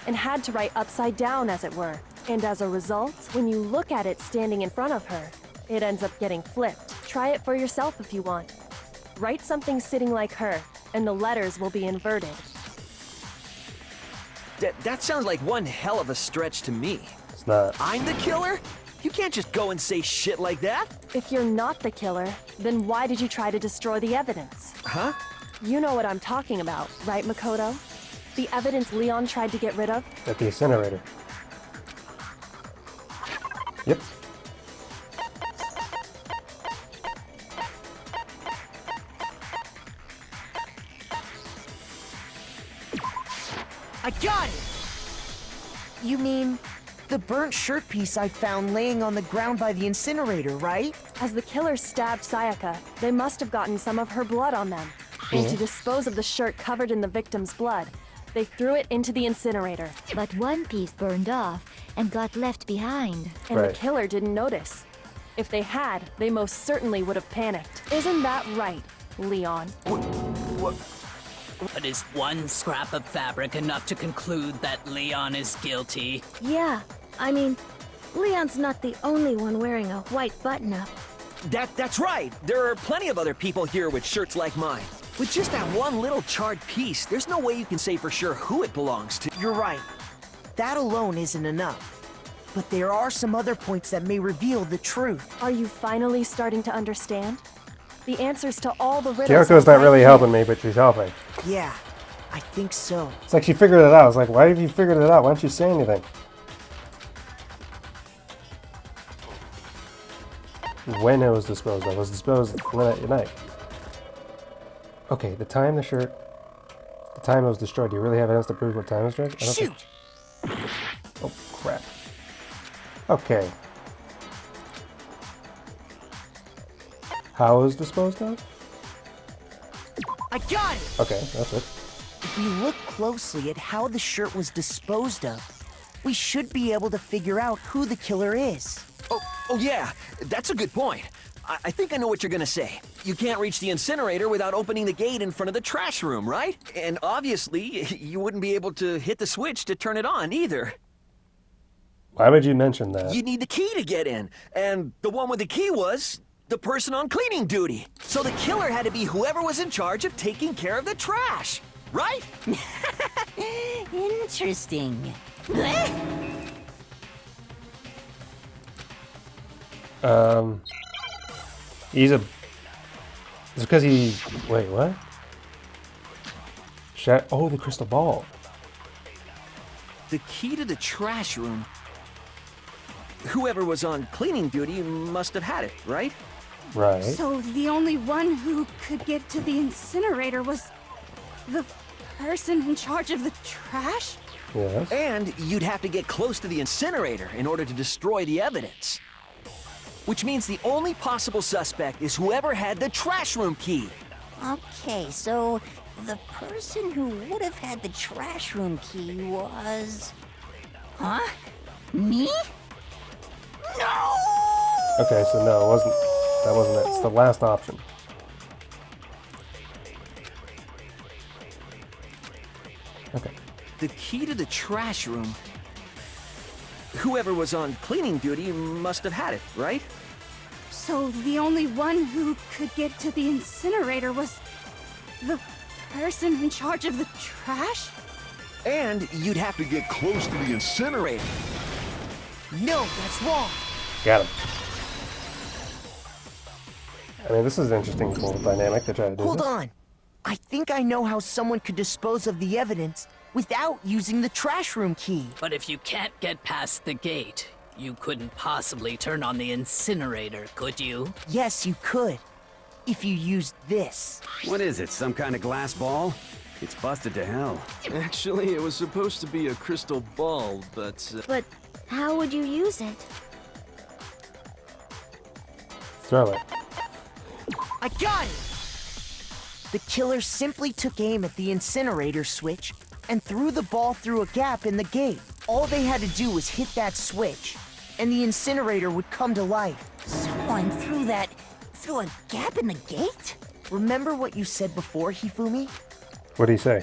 and had to write upside down, as it were. And as a result, when you look at it standing in front of her, it ends up getting flipped. Try it for yourself if you want. Write something sitting like her, and the letters will be inverted. That sounds like one hell of a stretch to me. It's not. I'm the killer? You can't just go and say shit like that. If you're not the killer, then why did you try to destroy the evidence? Huh? You know what I'm talking about, right, Makoto? The evidence Leon tried to get rid of? At the incinerator. Yep. I got it! You mean the burnt shirt piece I found laying on the ground by the incinerator, right? As the killer stabbed Sayaka, they must have gotten some of her blood on them. And to dispose of the shirt covered in the victim's blood, they threw it into the incinerator. But one piece burned off and got left behind. And the killer didn't notice. If they had, they most certainly would have panicked. Isn't that right, Leon? But is one scrap of fabric enough to conclude that Leon is guilty? Yeah, I mean, Leon's not the only one wearing a white button-up. That's right. There are plenty of other people here with shirts like mine. With just that one little charred piece, there's no way you can say for sure who it belongs to. You're right. That alone isn't enough. But there are some other points that may reveal the truth. Are you finally starting to understand? The answers to all the riddles. Kyoko's not really helping me, but she's helping. Yeah, I think so. It's like she figured it out. I was like, why have you figured it out? Why don't you say anything? When it was disposed of. It was disposed at night. Okay, the time the time it was destroyed. Do you really have evidence to prove what time it was destroyed? I don't Shoot! think... Oh, crap. Okay. How it was disposed of? I got it! Okay, that's it. If we look closely at how the shirt was disposed of, we should be able to figure out who the killer is. Oh yeah, that's a good point. I think I know what you're gonna say. You can't reach the incinerator without opening the gate in front of the trash room, right? And obviously, you wouldn't be able to hit the switch to turn it on either. Why would you mention that? You need the key to get in, and the one with the key was the person on cleaning duty. So the killer had to be whoever was in charge of taking care of the trash, right? Interesting. He's a... It's because he... Wait, what? Oh, the crystal ball. The key to the trash room. Whoever was on cleaning duty must have had it, right? Right. So the only one who could get to the incinerator was the person in charge of the trash? Yes. And you'd have to get close to the incinerator in order to destroy the evidence. Which means the only possible suspect is whoever had the trash room key. Okay, so the person who would have had the trash room key was... Huh? Me? No! Okay, so no, it wasn't. That wasn't it. It's the last option. Okay. The key to the trash room. Whoever was on cleaning duty must have had it, right? So the only one who could get to the incinerator was the person in charge of the trash? And you'd have to get close to the incinerator. No, that's wrong. Got him. I mean, this is an interesting little dynamic to try to do. Hold on. I think I know how someone could dispose of the evidence without using the trash room key. But if you can't get past the gate, you couldn't possibly turn on the incinerator, could you? Yes, you could. If you used this. What is it, some kind of glass ball? It's busted to hell. Actually, it was supposed to be a crystal ball, but... But how would you use it? Throw it. I got it! The killer simply took aim at the incinerator switch and threw the ball through a gap in the gate. All they had to do was hit that switch, and the incinerator would come to life. Someone threw a gap in the gate? Remember what you said before, Hifumi? What do you say?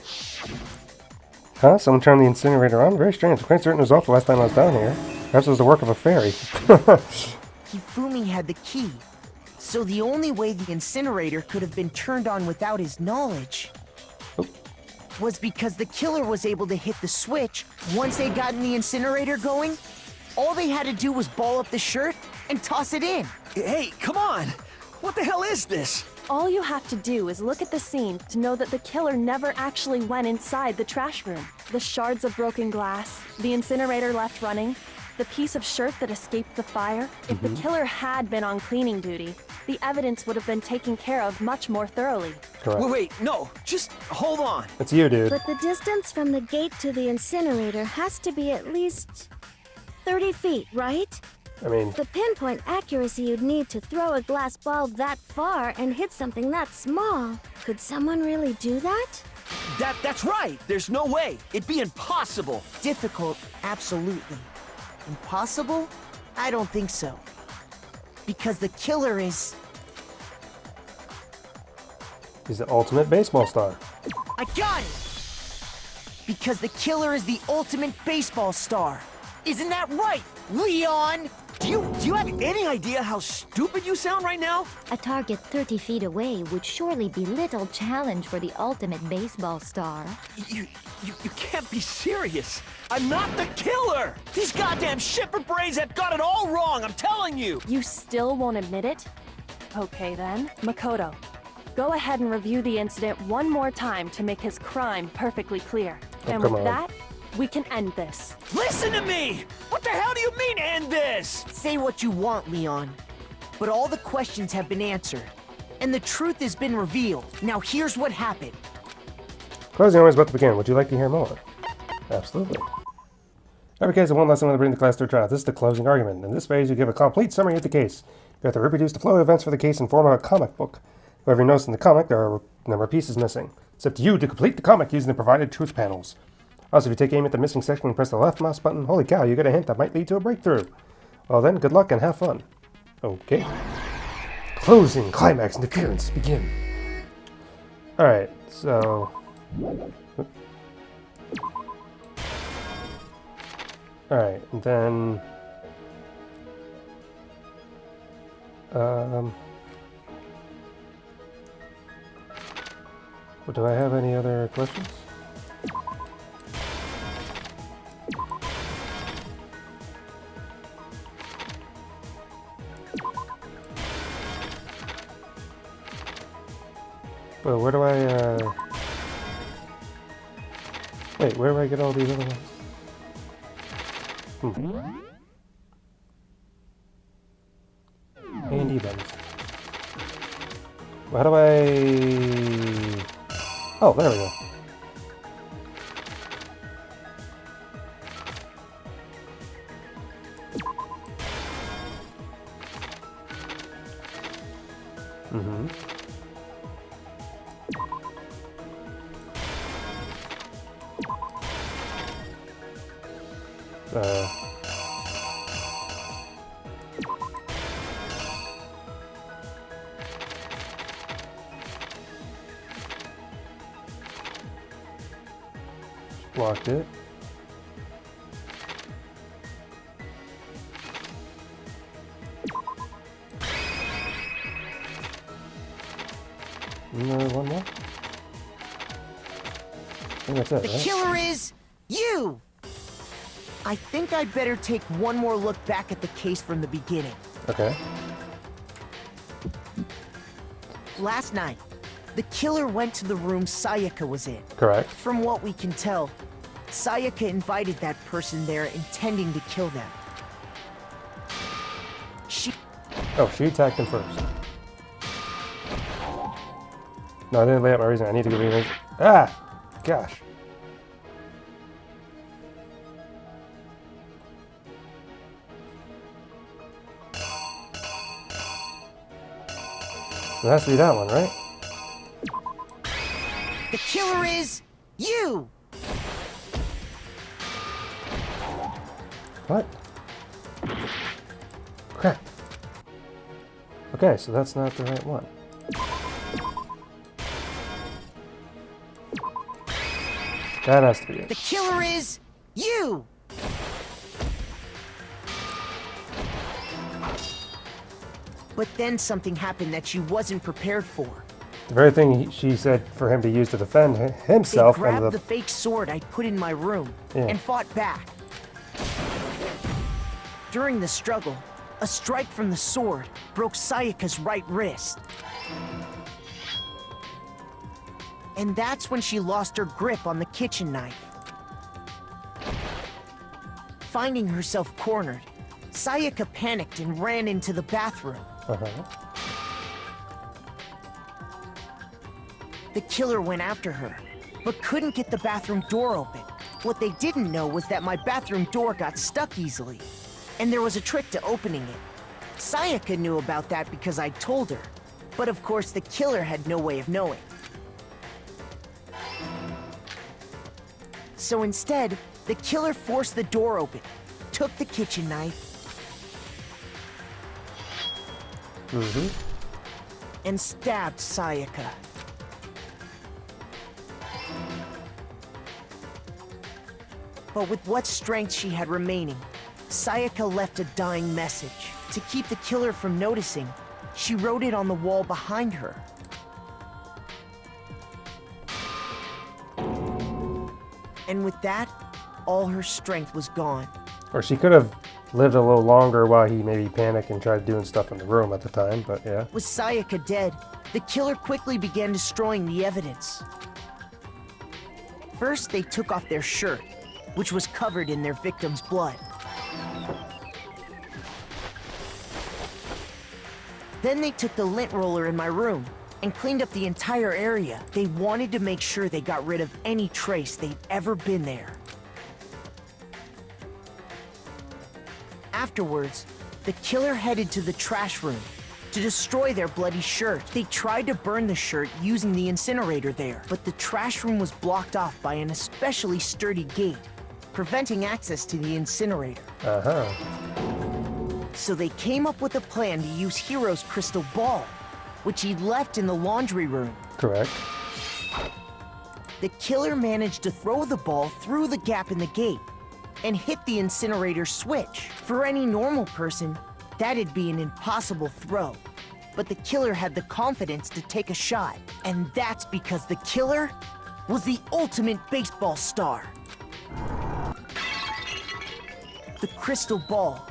Huh? Someone turned the incinerator on? Very strange. I'm quite certain it was off the last time I was down here. Perhaps it was the work of a fairy. Hifumi had the key, so the only way the incinerator could have been turned on without his knowledge was because the killer was able to hit the switch once they'd gotten the incinerator going. All they had to do was ball up the shirt and toss it in. Hey, come on! What the hell is this? All you have to do is look at the scene to know that the killer never actually went inside the trash room. The shards of broken glass, the incinerator left running, the piece of shirt that escaped the fire. If the killer had been on cleaning duty, the evidence would have been taken care of much more thoroughly. Correct. Wait, no, just hold on. It's you, dude. But the distance from the gate to the incinerator has to be at least 30 feet, right? I mean... The pinpoint accuracy you'd need to throw a glass ball that far and hit something that small. Could someone really do that? That's right! There's no way! It'd be impossible! Difficult, absolutely. Impossible? I don't think so. Because the killer is... He's the ultimate baseball star. I got it! Because the killer is the ultimate baseball star. Isn't that right, Leon? Do you have any idea how stupid you sound right now? A target 30 feet away would surely be little challenge for the ultimate baseball star. You can't be serious. I'm not the killer! These goddamn shipper brains have got it all wrong, I'm telling you! You still won't admit it? Okay then, Makoto. Go ahead and review the incident one more time to make his crime perfectly clear. Oh, and come with on. that, we can end this. Listen to me! What the hell do you mean end this? Say what you want, Leon. But all the questions have been answered. And the truth has been revealed. Now here's what happened. Closing always about to begin. Would you like to hear more? Absolutely. Every case of one lesson when they bring the class to a trial. This is the closing argument. In this phase, you give a complete summary of the case. You have to reproduce the flow of events for the case in form of a comic book. However, you notice in the comic, there are a number of pieces missing. It's up to you to complete the comic using the provided truth panels. Also, if you take aim at the missing section and press the left mouse button, holy cow, you get a hint that might lead to a breakthrough. Well then, good luck and have fun. Okay. Closing, climax, and appearance begin. Alright, so... Alright, and then... Do I have any other questions? Well, where do I, Wait, where do I get all these other ones? Handy buns. Well, how do I... Oh, there we go. Blocked it. One more? I think that's it, The right? killer is you! I think I'd better take one more look back at the case from the beginning. Okay. Last night, the killer went to the room Sayaka was in. Correct. From what we can tell, Sayaka invited that person there intending to kill them. Oh, she attacked him first. No, I didn't lay out my reason. I need to go read it. Ah! Gosh. So it has to be that one, right? The killer is you! What? Crap. Okay, so that's not the right one. That has to be it. The killer is you! But then something happened that she wasn't prepared for. The very thing she said for him to use to defend himself. They grabbed the fake sword I put in my room and fought back. During the struggle, a strike from the sword broke Sayaka's right wrist. And that's when she lost her grip on the kitchen knife. Finding herself cornered, Sayaka panicked and ran into the bathroom. The killer went after her, but couldn't get the bathroom door open. What they didn't know was that my bathroom door got stuck easily, and there was a trick to opening it. Sayaka knew about that because I told her, but of course the killer had no way of knowing. So instead, the killer forced the door open, took the kitchen knife, and stabbed Sayaka. But with what strength she had remaining, Sayaka left a dying message. To keep the killer from noticing, she wrote it on the wall behind her. And with that, all her strength was gone. Or she could have lived a little longer while he maybe panicked and tried doing stuff in the room at the time, but yeah. With Sayaka dead, the killer quickly began destroying the evidence. First, they took off their shirt, which was covered in their victim's blood. Then they took the lint roller in my room and cleaned up the entire area. They wanted to make sure they got rid of any trace they'd ever been there. Afterwards, the killer headed to the trash room to destroy their bloody shirt. They tried to burn the shirt using the incinerator there, but the trash room was blocked off by an especially sturdy gate, preventing access to the incinerator. So they came up with a plan to use Hiro's crystal ball, which he'd left in the laundry room. Correct. The killer managed to throw the ball through the gap in the gate and hit the incinerator switch. For any normal person, that'd be an impossible throw. But the killer had the confidence to take a shot. And that's because the killer was the ultimate baseball star. The crystal ball,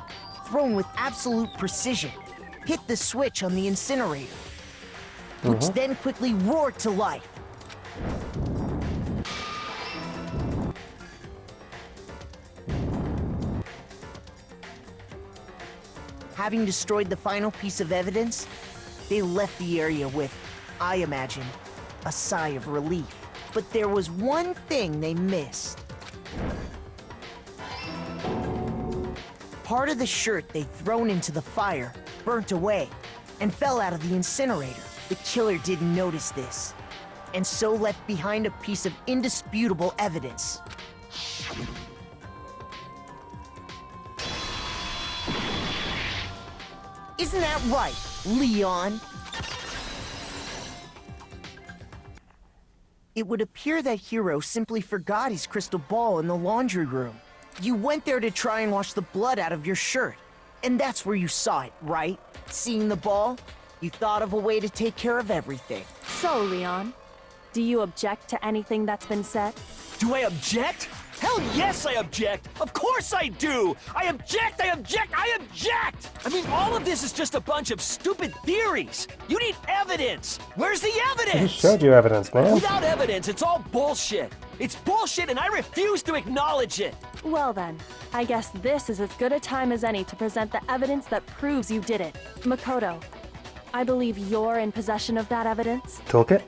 thrown with absolute precision, hit the switch on the incinerator, which then quickly roared to life. having destroyed the final piece of evidence, they left the area with, I imagine, a sigh of relief. But there was one thing they missed. Part of the shirt they'd thrown into the fire burnt away and fell out of the incinerator. The killer didn't notice this, and so left behind a piece of indisputable evidence. Isn't that right, Leon? It would appear that Hiro simply forgot his crystal ball in the laundry room. You went there to try and wash the blood out of your shirt, and that's where you saw it, right? Seeing the ball, you thought of a way to take care of everything. So, Leon, do you object to anything that's been said? Do I object? Hell yes, I object! Of course I do! I object! I object! I object! I mean, all of this is just a bunch of stupid theories! You need evidence! Where's the evidence? I just showed you evidence, man. Without evidence, it's all bullshit! It's bullshit and I refuse to acknowledge it! Well then, I guess this is as good a time as any to present the evidence that proves you did it. Makoto, I believe you're in possession of that evidence. Toolkit?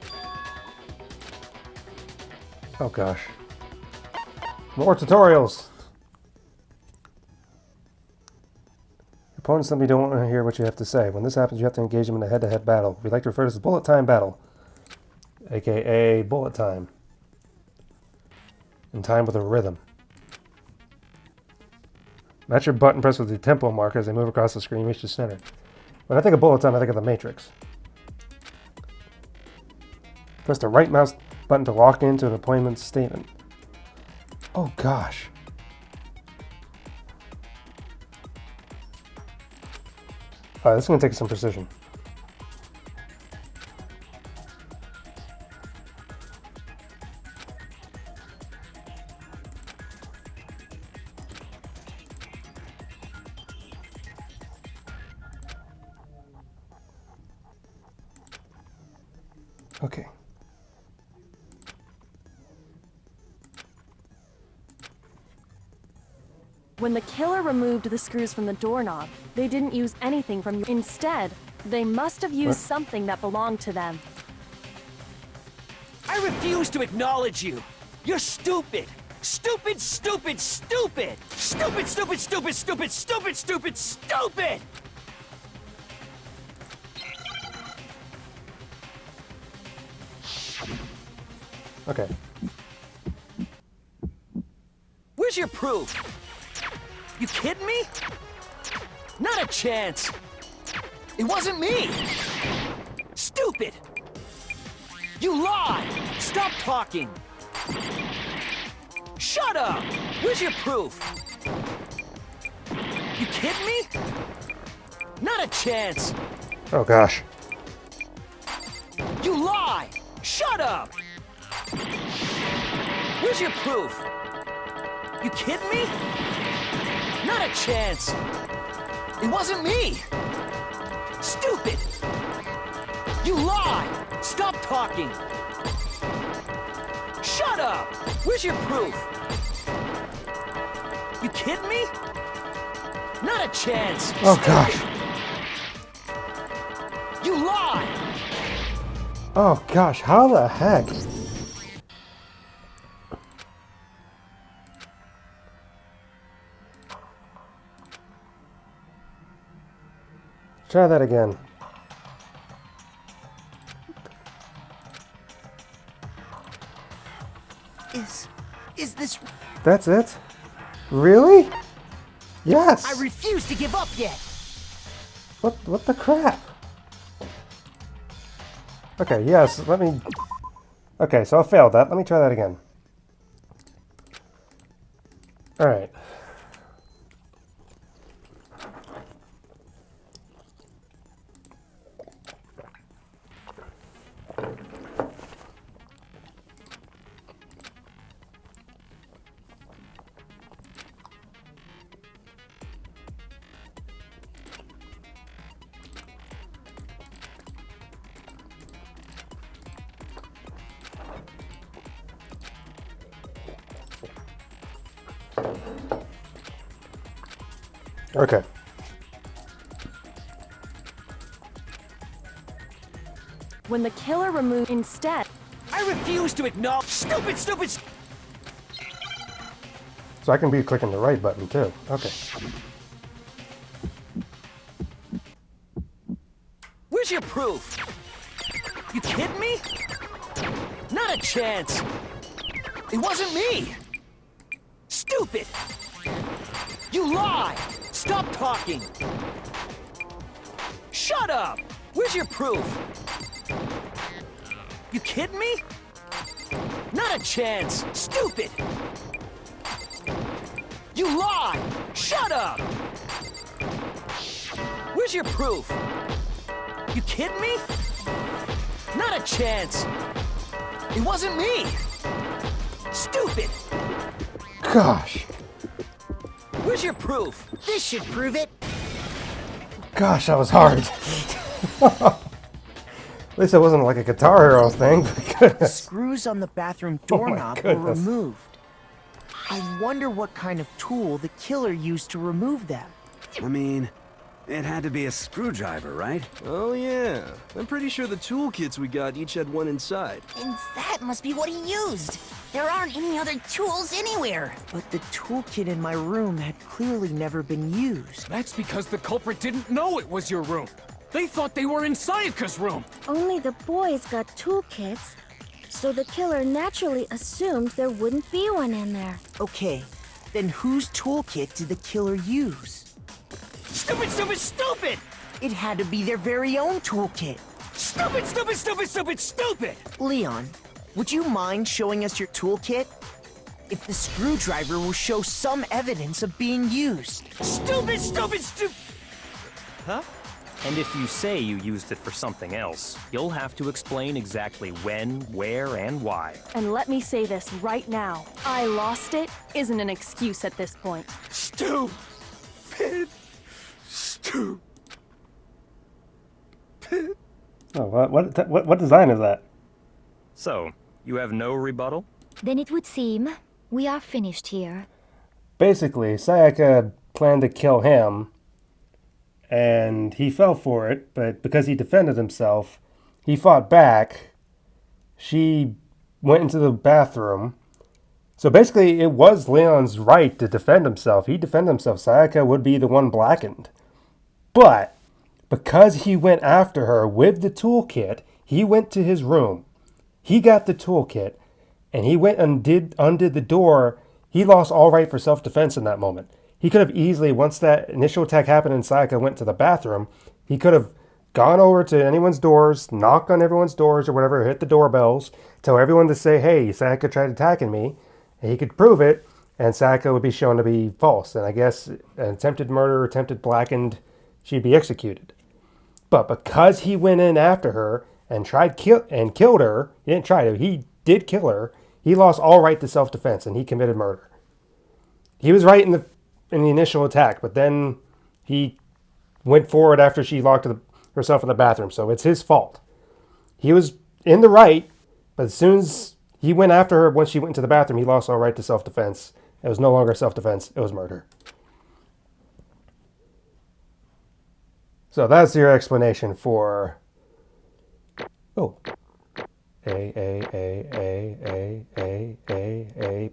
Oh gosh. More tutorials! Opponents simply don't want to hear what you have to say. When this happens, you have to engage them in a head-to-head battle. We like to refer to this as bullet time battle, aka bullet time. In time with a rhythm. Match your button press with the tempo marker as they move across the screen, reach the center. When I think of bullet time, I think of the Matrix. Press the right mouse button to lock into an appointment statement. Oh gosh. Alright, this is going to take some precision. Okay. When the killer removed the screws from the doorknob, they didn't use anything from you. Instead, they must have used something that belonged to them. I refuse to acknowledge you! You're stupid! Stupid, stupid, stupid! Stupid, stupid, stupid, stupid, stupid, stupid, stupid! Okay. Where's your proof? You kidding me? Not a chance! It wasn't me! Stupid! You lied! Stop talking! Shut up! Where's your proof? You kidding me? Not a chance! Oh gosh. You lie! Shut up! Where's your proof? You kidding me? Not a chance! It wasn't me! Stupid! You lie! Stop talking! Shut up! Where's your proof? You kidding me? Not a chance! Oh gosh. You lie! Oh gosh, how the heck? Try that again. Is this... That's it? Really? Yes! I refuse to give up yet! What the crap? Okay, yes, let me... Okay, so I failed that. Let me try that again. Alright. Okay. When the killer removed instead. I refuse to acknowledge. Stupid, stupid. So I can be clicking the right button too. Okay. Where's your proof? You kidding me? Not a chance. It wasn't me. Stupid. You lie. Stop talking. Shut up. Where's your proof? You kidding me? Not a chance. Stupid. You lie. Shut up. Where's your proof? You kidding me? Not a chance. It wasn't me. Stupid. Gosh. Where's your proof? This should prove it. Gosh, that was hard. At least it wasn't like a Guitar Hero thing. The screws on the bathroom Oh my doorknob were goodness. removed. I wonder what kind of tool the killer used to remove them. I mean, it had to be a screwdriver, right? Oh yeah, I'm pretty sure the toolkits we got each had one inside. And that must be what he used. There aren't any other tools anywhere. But the toolkit in my room had clearly never been used. That's because the culprit didn't know it was your room. They thought they were in Sayaka's room. Only the boys got toolkits, so the killer naturally assumed there wouldn't be one in there. Okay, then whose toolkit did the killer use? Stupid, stupid, stupid! It had to be their very own toolkit. Stupid, stupid, stupid, stupid, stupid! Leon, would you mind showing us your toolkit? If the screwdriver will show some evidence of being used. Stupid, stupid, stupid! Huh? And if you say you used it for something else, you'll have to explain exactly when, where, and why. And let me say this right now. I lost it isn't an excuse at this point. Stupid. Stupid. Oh, what design is that? So, you have no rebuttal? Then it would seem we are finished here. Basically, Sayaka planned to kill him, and he fell for it, but because he defended himself, he fought back. She went into the bathroom. So basically, it was Leon's right to defend himself. He defended himself. Sayaka would be the one blackened. But because he went after her with the toolkit, he went to his room. He got the toolkit, and he went and undid the door. He lost all right for self-defense in that moment. He could have easily, once that initial attack happened and Sayaka went to the bathroom, he could have gone over to anyone's doors, knocked on everyone's doors or whatever, hit the doorbells, tell everyone to say, hey, Sayaka tried attacking me, and he could prove it, and Sayaka would be shown to be false. And I guess an attempted murder, attempted blackened, she'd be executed. But because he went in after her and killed her, he didn't try to, he did kill her, he lost all right to self-defense, and he committed murder. He was right in the initial attack, but then he went forward after she locked herself in the bathroom, so it's his fault. He was in the right, but as soon as he went after her, once she went into the bathroom, he lost all right to self-defense. It was no longer self-defense, it was murder. So that's your explanation for... Oh. A,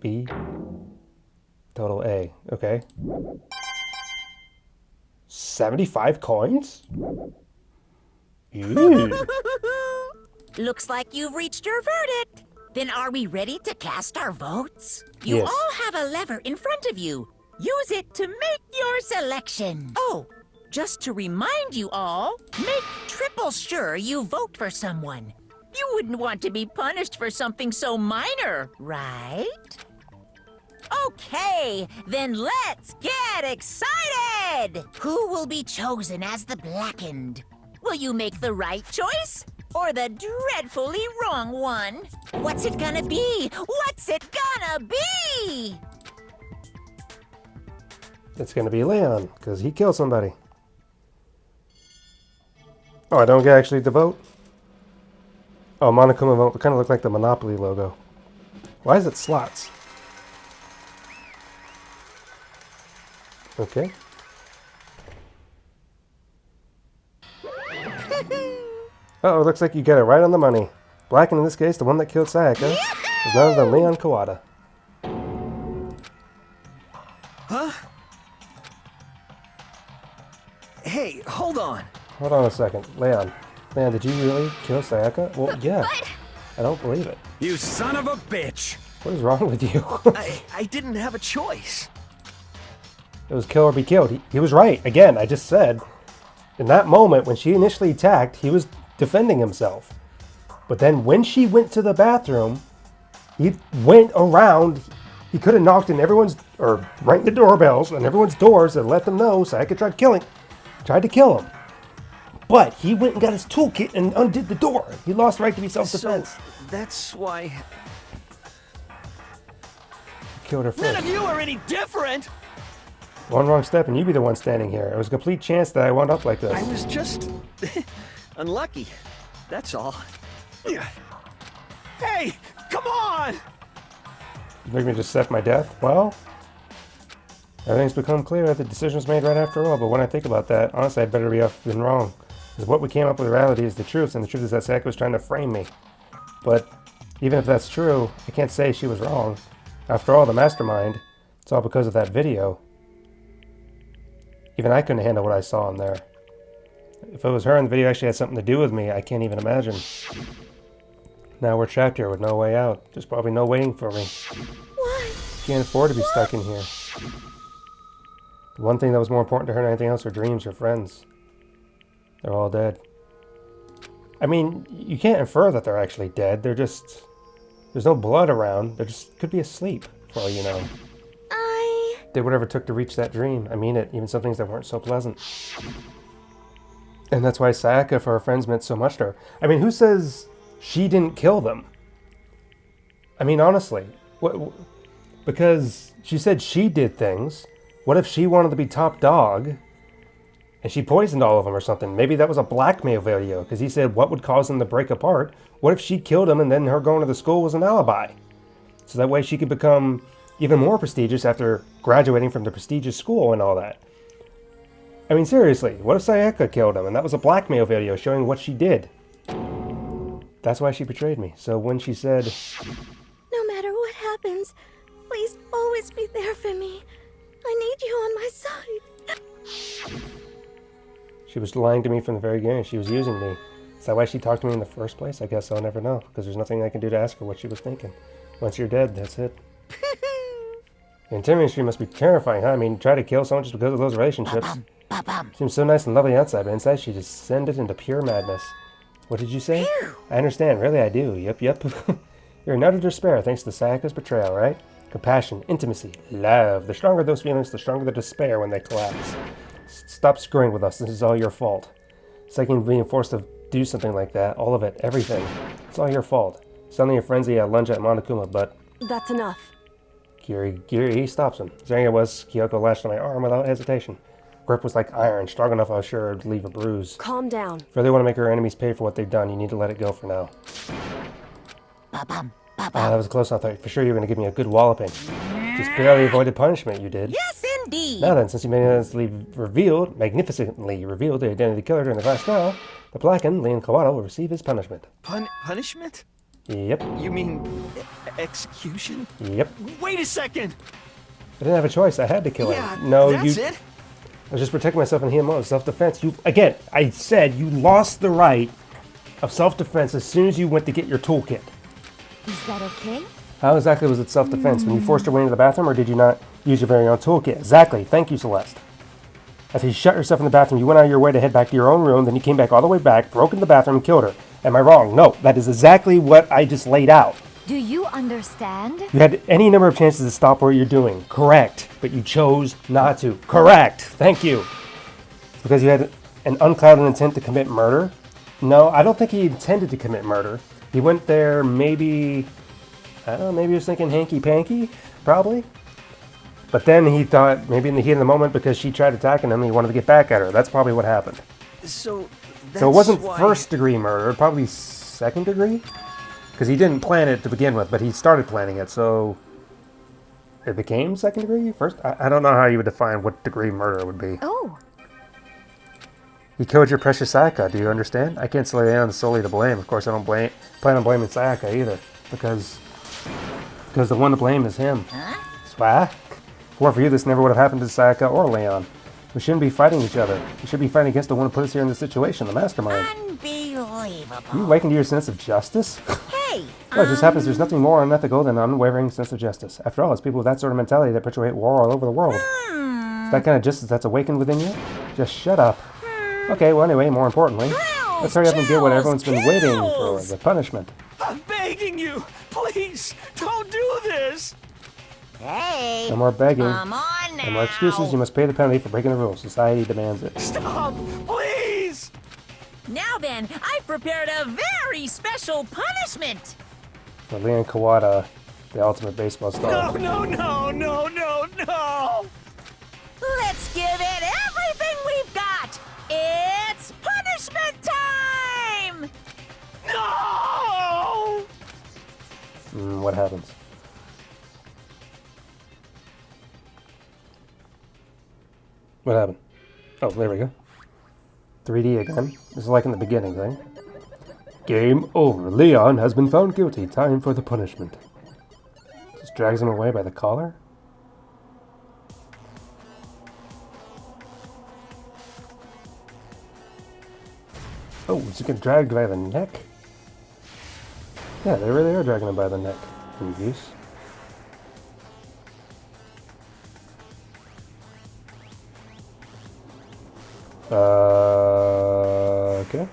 B. Total A, okay. 75 coins? Ew. Looks like you've reached your verdict. Then are we ready to cast our votes? You Yes. all have a lever in front of you. Use it to make your selection. Oh, just to remind you all, make triple sure you vote for someone. You wouldn't want to be punished for something so minor, right? Okay, then let's get excited! Who will be chosen as the blackened? Will you make the right choice? Or the dreadfully wrong one? What's it gonna be? What's it gonna be? It's gonna be Leon, because he killed somebody. Oh, I don't get actually to vote? Oh, Monokuma vote kind of look like the Monopoly logo. Why is it slots? Okay. Uh-oh, looks like you got it right on the money. Black, and in this case, the one that killed Sayaka, is none other than Leon Kawada. Huh? Hey, hold on. Hold on a second. Leon, did you really kill Sayaka? Well, yeah. I don't believe it. You son of a bitch! What is wrong with you? I didn't have a choice. It was kill or be killed. He was right. Again, I just said, in that moment, when she initially attacked, he was defending himself. But then when she went to the bathroom, he went around. He could have knocked in everyone's, or rang the doorbells on everyone's doors and let them know Sayaka tried to kill him. But he went and got his toolkit and undid the door. He lost the right to be self-defense. So that's why... Killed her first. None of you are any different! One wrong step and you'd be the one standing here. It was a complete chance that I wound up like this. I was just... unlucky. That's all. Hey! Come on! You think me just accept my death? Well, everything's become clear that the decision was made right after all, but when I think about that, honestly, I'd better be off than wrong. Because what we came up with in reality is the truth, and the truth is that Sayaka was trying to frame me. But even if that's true, I can't say she was wrong. After all, the mastermind, it's all because of that video. Even I couldn't handle what I saw in there. If it was her and the video actually had something to do with me, I can't even imagine. Now we're trapped here with no way out. There's probably no waiting for me. Why? Can't afford to be stuck in here. The one thing that was more important to her than anything else, her dreams, her friends. They're all dead. I mean, you can't infer that they're actually dead. They're just... There's no blood around. They just could be asleep, for all you know. Did whatever it took to reach that dream. I mean it, even some things that weren't so pleasant. And that's why Sayaka for her friends meant so much to her. I mean, who says she didn't kill them? I mean, honestly. Because she said she did things. What if she wanted to be top dog and she poisoned all of them or something? Maybe that was a blackmail video because he said what would cause them to break apart. What if she killed him and then her going to the school was an alibi? So that way she could become even more prestigious after graduating from the prestigious school and all that. I mean, seriously, what if Sayaka killed him and that was a blackmail video showing what she did? That's why she betrayed me. So when she said, No matter what happens, please always be there for me. I need you on my side. she was lying to me from the very beginning. She was using me. Is that why she talked to me in the first place? I guess I'll never know because there's nothing I can do to ask her what she was thinking. Once you're dead, that's it. The intimidation must be terrifying, huh? I mean, try to kill someone just because of those relationships. Seems so nice and lovely outside, but inside she descended into pure madness. What did you say? I understand, really I do. Yep. You're in utter despair thanks to Sayaka's betrayal, right? Compassion, intimacy, love. The stronger those feelings, the stronger the despair when they collapse. Stop screwing with us, this is all your fault. It's like being forced to do something like that, all of it, everything. It's all your fault. Suddenly your frenzy lunge at Monokuma, but... That's enough. Giri, he stops him. Saying it was, Kyoko lashed on my arm without hesitation. Grip was like iron, strong enough I was sure it would leave a bruise. Calm down. If you really want to make her enemies pay for what they've done, you need to let it go for now. That was close enough. I thought for sure you were going to give me a good walloping. Just barely avoided punishment, you did. Yes, indeed. Now then, since you magnificently revealed the identity of the killer during the class trial, the blackened Leon Kawada will receive his punishment. Punishment? Yep. You mean execution? Yep. Wait a second! I didn't have a choice. I had to kill him. No, that's it? I was just protecting myself and him. Self-defense. Again, I said you lost the right of self-defense as soon as you went to get your toolkit. Is that okay? How exactly was it self-defense? When you forced your way into the bathroom, or did you not use your very own toolkit? Exactly. Thank you, Celeste. After you shut yourself in the bathroom, you went out of your way to head back to your own room, then you came back all the way back, broke into the bathroom, and killed her. Am I wrong? No, that is exactly what I just laid out. Do you understand? You had any number of chances to stop what you're doing. Correct. But you chose not to. Correct. Thank you. Because you had an unclouded intent to commit murder? No, I don't think he intended to commit murder. He went there maybe... I don't know, maybe he was thinking hanky-panky? Probably. But then he thought, maybe in the heat of the moment, because she tried attacking him, he wanted to get back at her. That's probably what happened. So it wasn't first-degree murder, probably second-degree? Because he didn't plan it to begin with, but he started planning it, so... It became second-degree? First? I don't know how you would define what degree murder would be. Oh. He killed your precious Sayaka, do you understand? I can't lay on solely to blame. Of course, I don't plan on blaming Sayaka either. Because the one to blame is him. Huh? Swag? If it weren't for you, this never would have happened to Sayaka or Leon. We shouldn't be fighting each other. We should be fighting against the one who put us here in this situation, the mastermind. Unbelievable. You awakened to your sense of justice? Hey, Well, it just happens there's nothing more unethical than an unwavering sense of justice. After all, it's people with that sort of mentality that perpetuate war all over the world. It's that kind of justice that's awakened within you? Just shut up. Okay, well anyway, more importantly, let's hurry up and get what everyone's been waiting for, the punishment. I'm begging you, please, don't do this. Hey, No more begging. come on now. No more excuses, you must pay the penalty for breaking the rules. Society demands it. Stop, please. Now then, I've prepared a very special punishment. For Leon Kawada, the ultimate baseball star. No. Let's give it everything we've got. It's punishment time! No! What happens? What happened? Oh, there we go. 3D again. This is like in the beginning thing. Game over. Leon has been found guilty. Time for the punishment. Just drags him away by the collar. Oh, is he getting dragged by the neck? Yeah, they really are dragging him by the neck. Movies. Okay.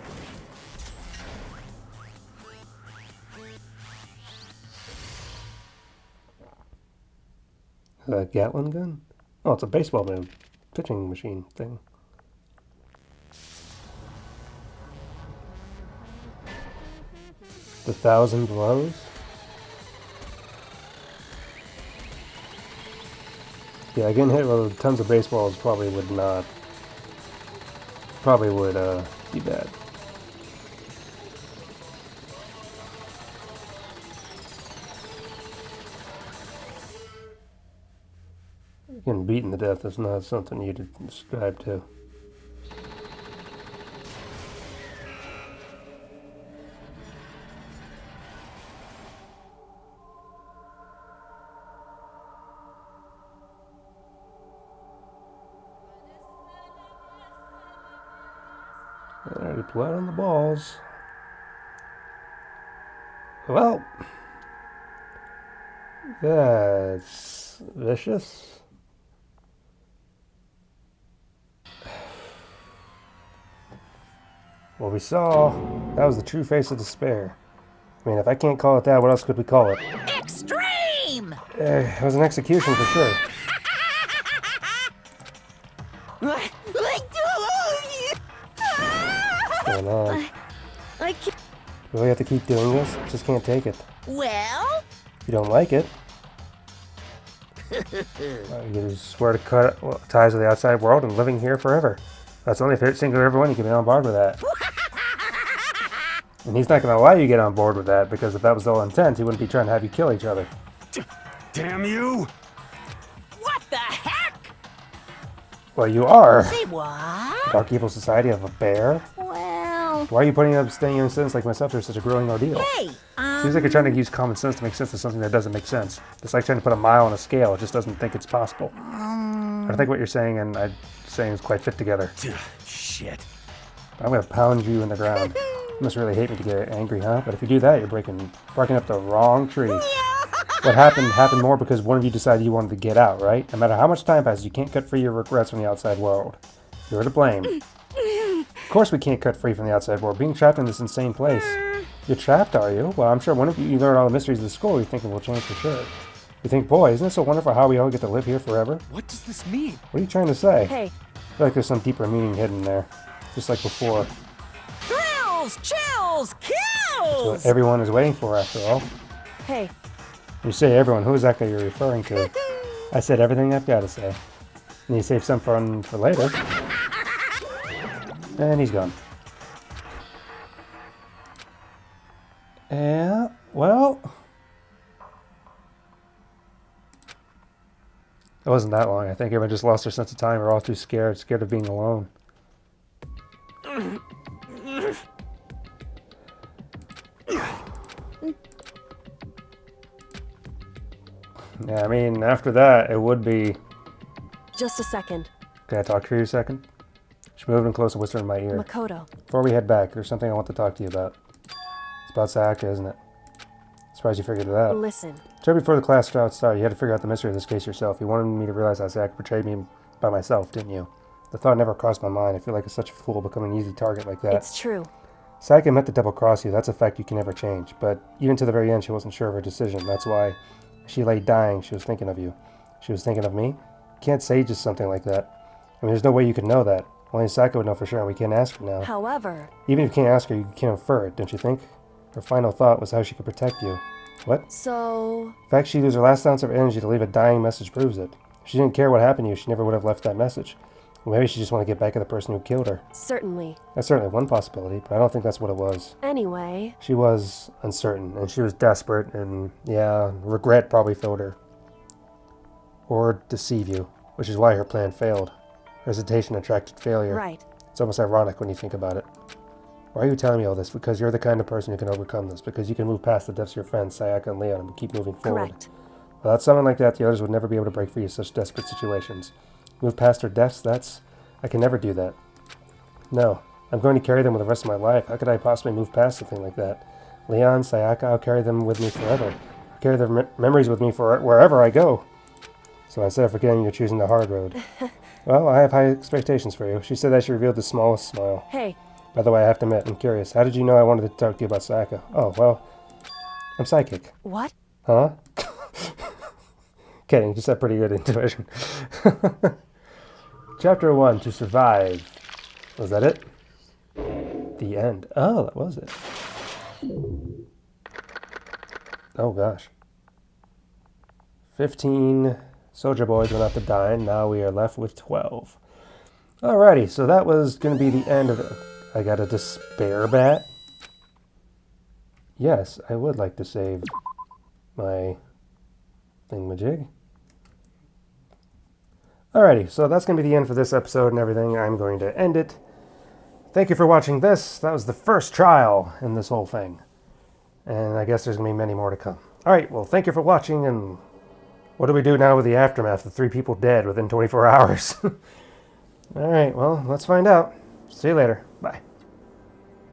Is that a Gatling gun? Oh, it's a baseball pitching machine thing. The 1,000 blows? Yeah, getting hit with tons of baseballs probably would be bad. Getting beaten to death is not something you'd subscribe to. Alright, blood on the balls. Well, that's vicious. What we saw, that was the true face of despair. I mean, if I can't call it that, what else could we call it? Extreme! It was an execution for sure. What's going on? I can't. Do we have to keep doing this? Just can't take it. Well? You don't like it? You just swear to cut ties with the outside world and living here forever. That's the only thing of everyone you can be on board with that. And he's not going to allow you to get on board with that, because if that was the whole intent, he wouldn't be trying to have you kill each other. Damn you! What the heck? Well, you are. Say what? Dark evil society of a bear? Well... Why are you putting up staying in sense like myself through such a grueling ordeal? Hey, Seems like you're trying to use common sense to make sense of something that doesn't make sense. It's like trying to put a mile on a scale. It just doesn't think it's possible. I don't think what you're saying and I'm saying is quite fit together. Shit. I'm going to pound you in the ground. You must really hate me to get angry, huh? But if you do that, you're barking up the wrong tree. What happened more because one of you decided you wanted to get out, right? No matter how much time passes, you can't cut free your regrets from the outside world. You're to blame. Of course we can't cut free from the outside world. Being trapped in this insane place. You're trapped, are you? Well, I'm sure one of you learn all the mysteries of the school, you're thinking will change for sure. You think, boy, isn't it so wonderful how we all get to live here forever? What does this mean? What are you trying to say? Hey. I feel like there's some deeper meaning hidden there. Just like before. Thrills, chills, That's kills! what everyone is waiting for, after all. Hey. When you say everyone, who is that guy you're referring to? I said everything I've got to say. And you save some fun for later. And he's gone. Yeah, well... It wasn't that long. I think everyone just lost their sense of time. We're all too scared of being alone. Yeah, I mean, after that, it would be... Just a second. Can I talk to you a second? She moved in close and whispered in my ear. Makoto. Before we head back, there's something I want to talk to you about. It's about Sayaka, isn't it? Surprised you figured it out. Listen. So before the class trial started, you had to figure out the mystery of this case yourself. You wanted me to realize how Sayaka betrayed me by myself, didn't you? The thought never crossed my mind. I feel like such a fool becoming an easy target like that. It's true. Sayaka meant to double-cross you. That's a fact you can never change. But even to the very end, she wasn't sure of her decision. That's why she lay dying. She was thinking of you. She was thinking of me? You can't say just something like that. I mean, there's no way you could know that. Only Sayaka would know for sure, and we can't ask her now. However... Even if you can't ask her, you can infer it, don't you think? Her final thought was how she could protect you. What? So... The fact she used her last ounce of energy to leave a dying message proves it. If she didn't care what happened to you, she never would have left that message. Well, maybe she just wanted to get back at the person who killed her. Certainly. That's certainly one possibility, but I don't think that's what it was. Anyway... She was uncertain, and she was desperate, and yeah, regret probably filled her. Or deceive you, which is why her plan failed. Hesitation attracted failure. Right. It's almost ironic when you think about it. Why are you telling me all this? Because you're the kind of person who can overcome this. Because you can move past the deaths of your friends, Sayaka and Leon, and keep moving forward. Correct. Without someone like that, the others would never be able to break free of such desperate situations. Move past their deaths? I can never do that. No. I'm going to carry them with the rest of my life. How could I possibly move past something like that? Leon, Sayaka, I'll carry them with me forever. I'll carry their memories with me for wherever I go. So instead of forgetting, you're choosing the hard road. Well, I have high expectations for you. She said that she revealed the smallest smile. Hey. By the way, I have to admit, I'm curious. How did you know I wanted to talk to you about Sayaka? Oh, well, I'm psychic. What? Huh? Kidding, just had pretty good intuition. Chapter 1, To Survive. Was that it? The end. Oh, that was it. Oh, gosh. 15 soldier boys went out to dine. Now we are left with 12. Alrighty, so that was going to be the end of it. I got a despair bat. Yes, I would like to save my thingamajig. Alrighty, so that's going to be the end for this episode and everything. I'm going to end it. Thank you for watching this. That was the first trial in this whole thing. And I guess there's going to be many more to come. Alright, well, thank you for watching, and what do we do now with the aftermath? The 3 people dead within 24 hours. Alright, well, let's find out. See you later.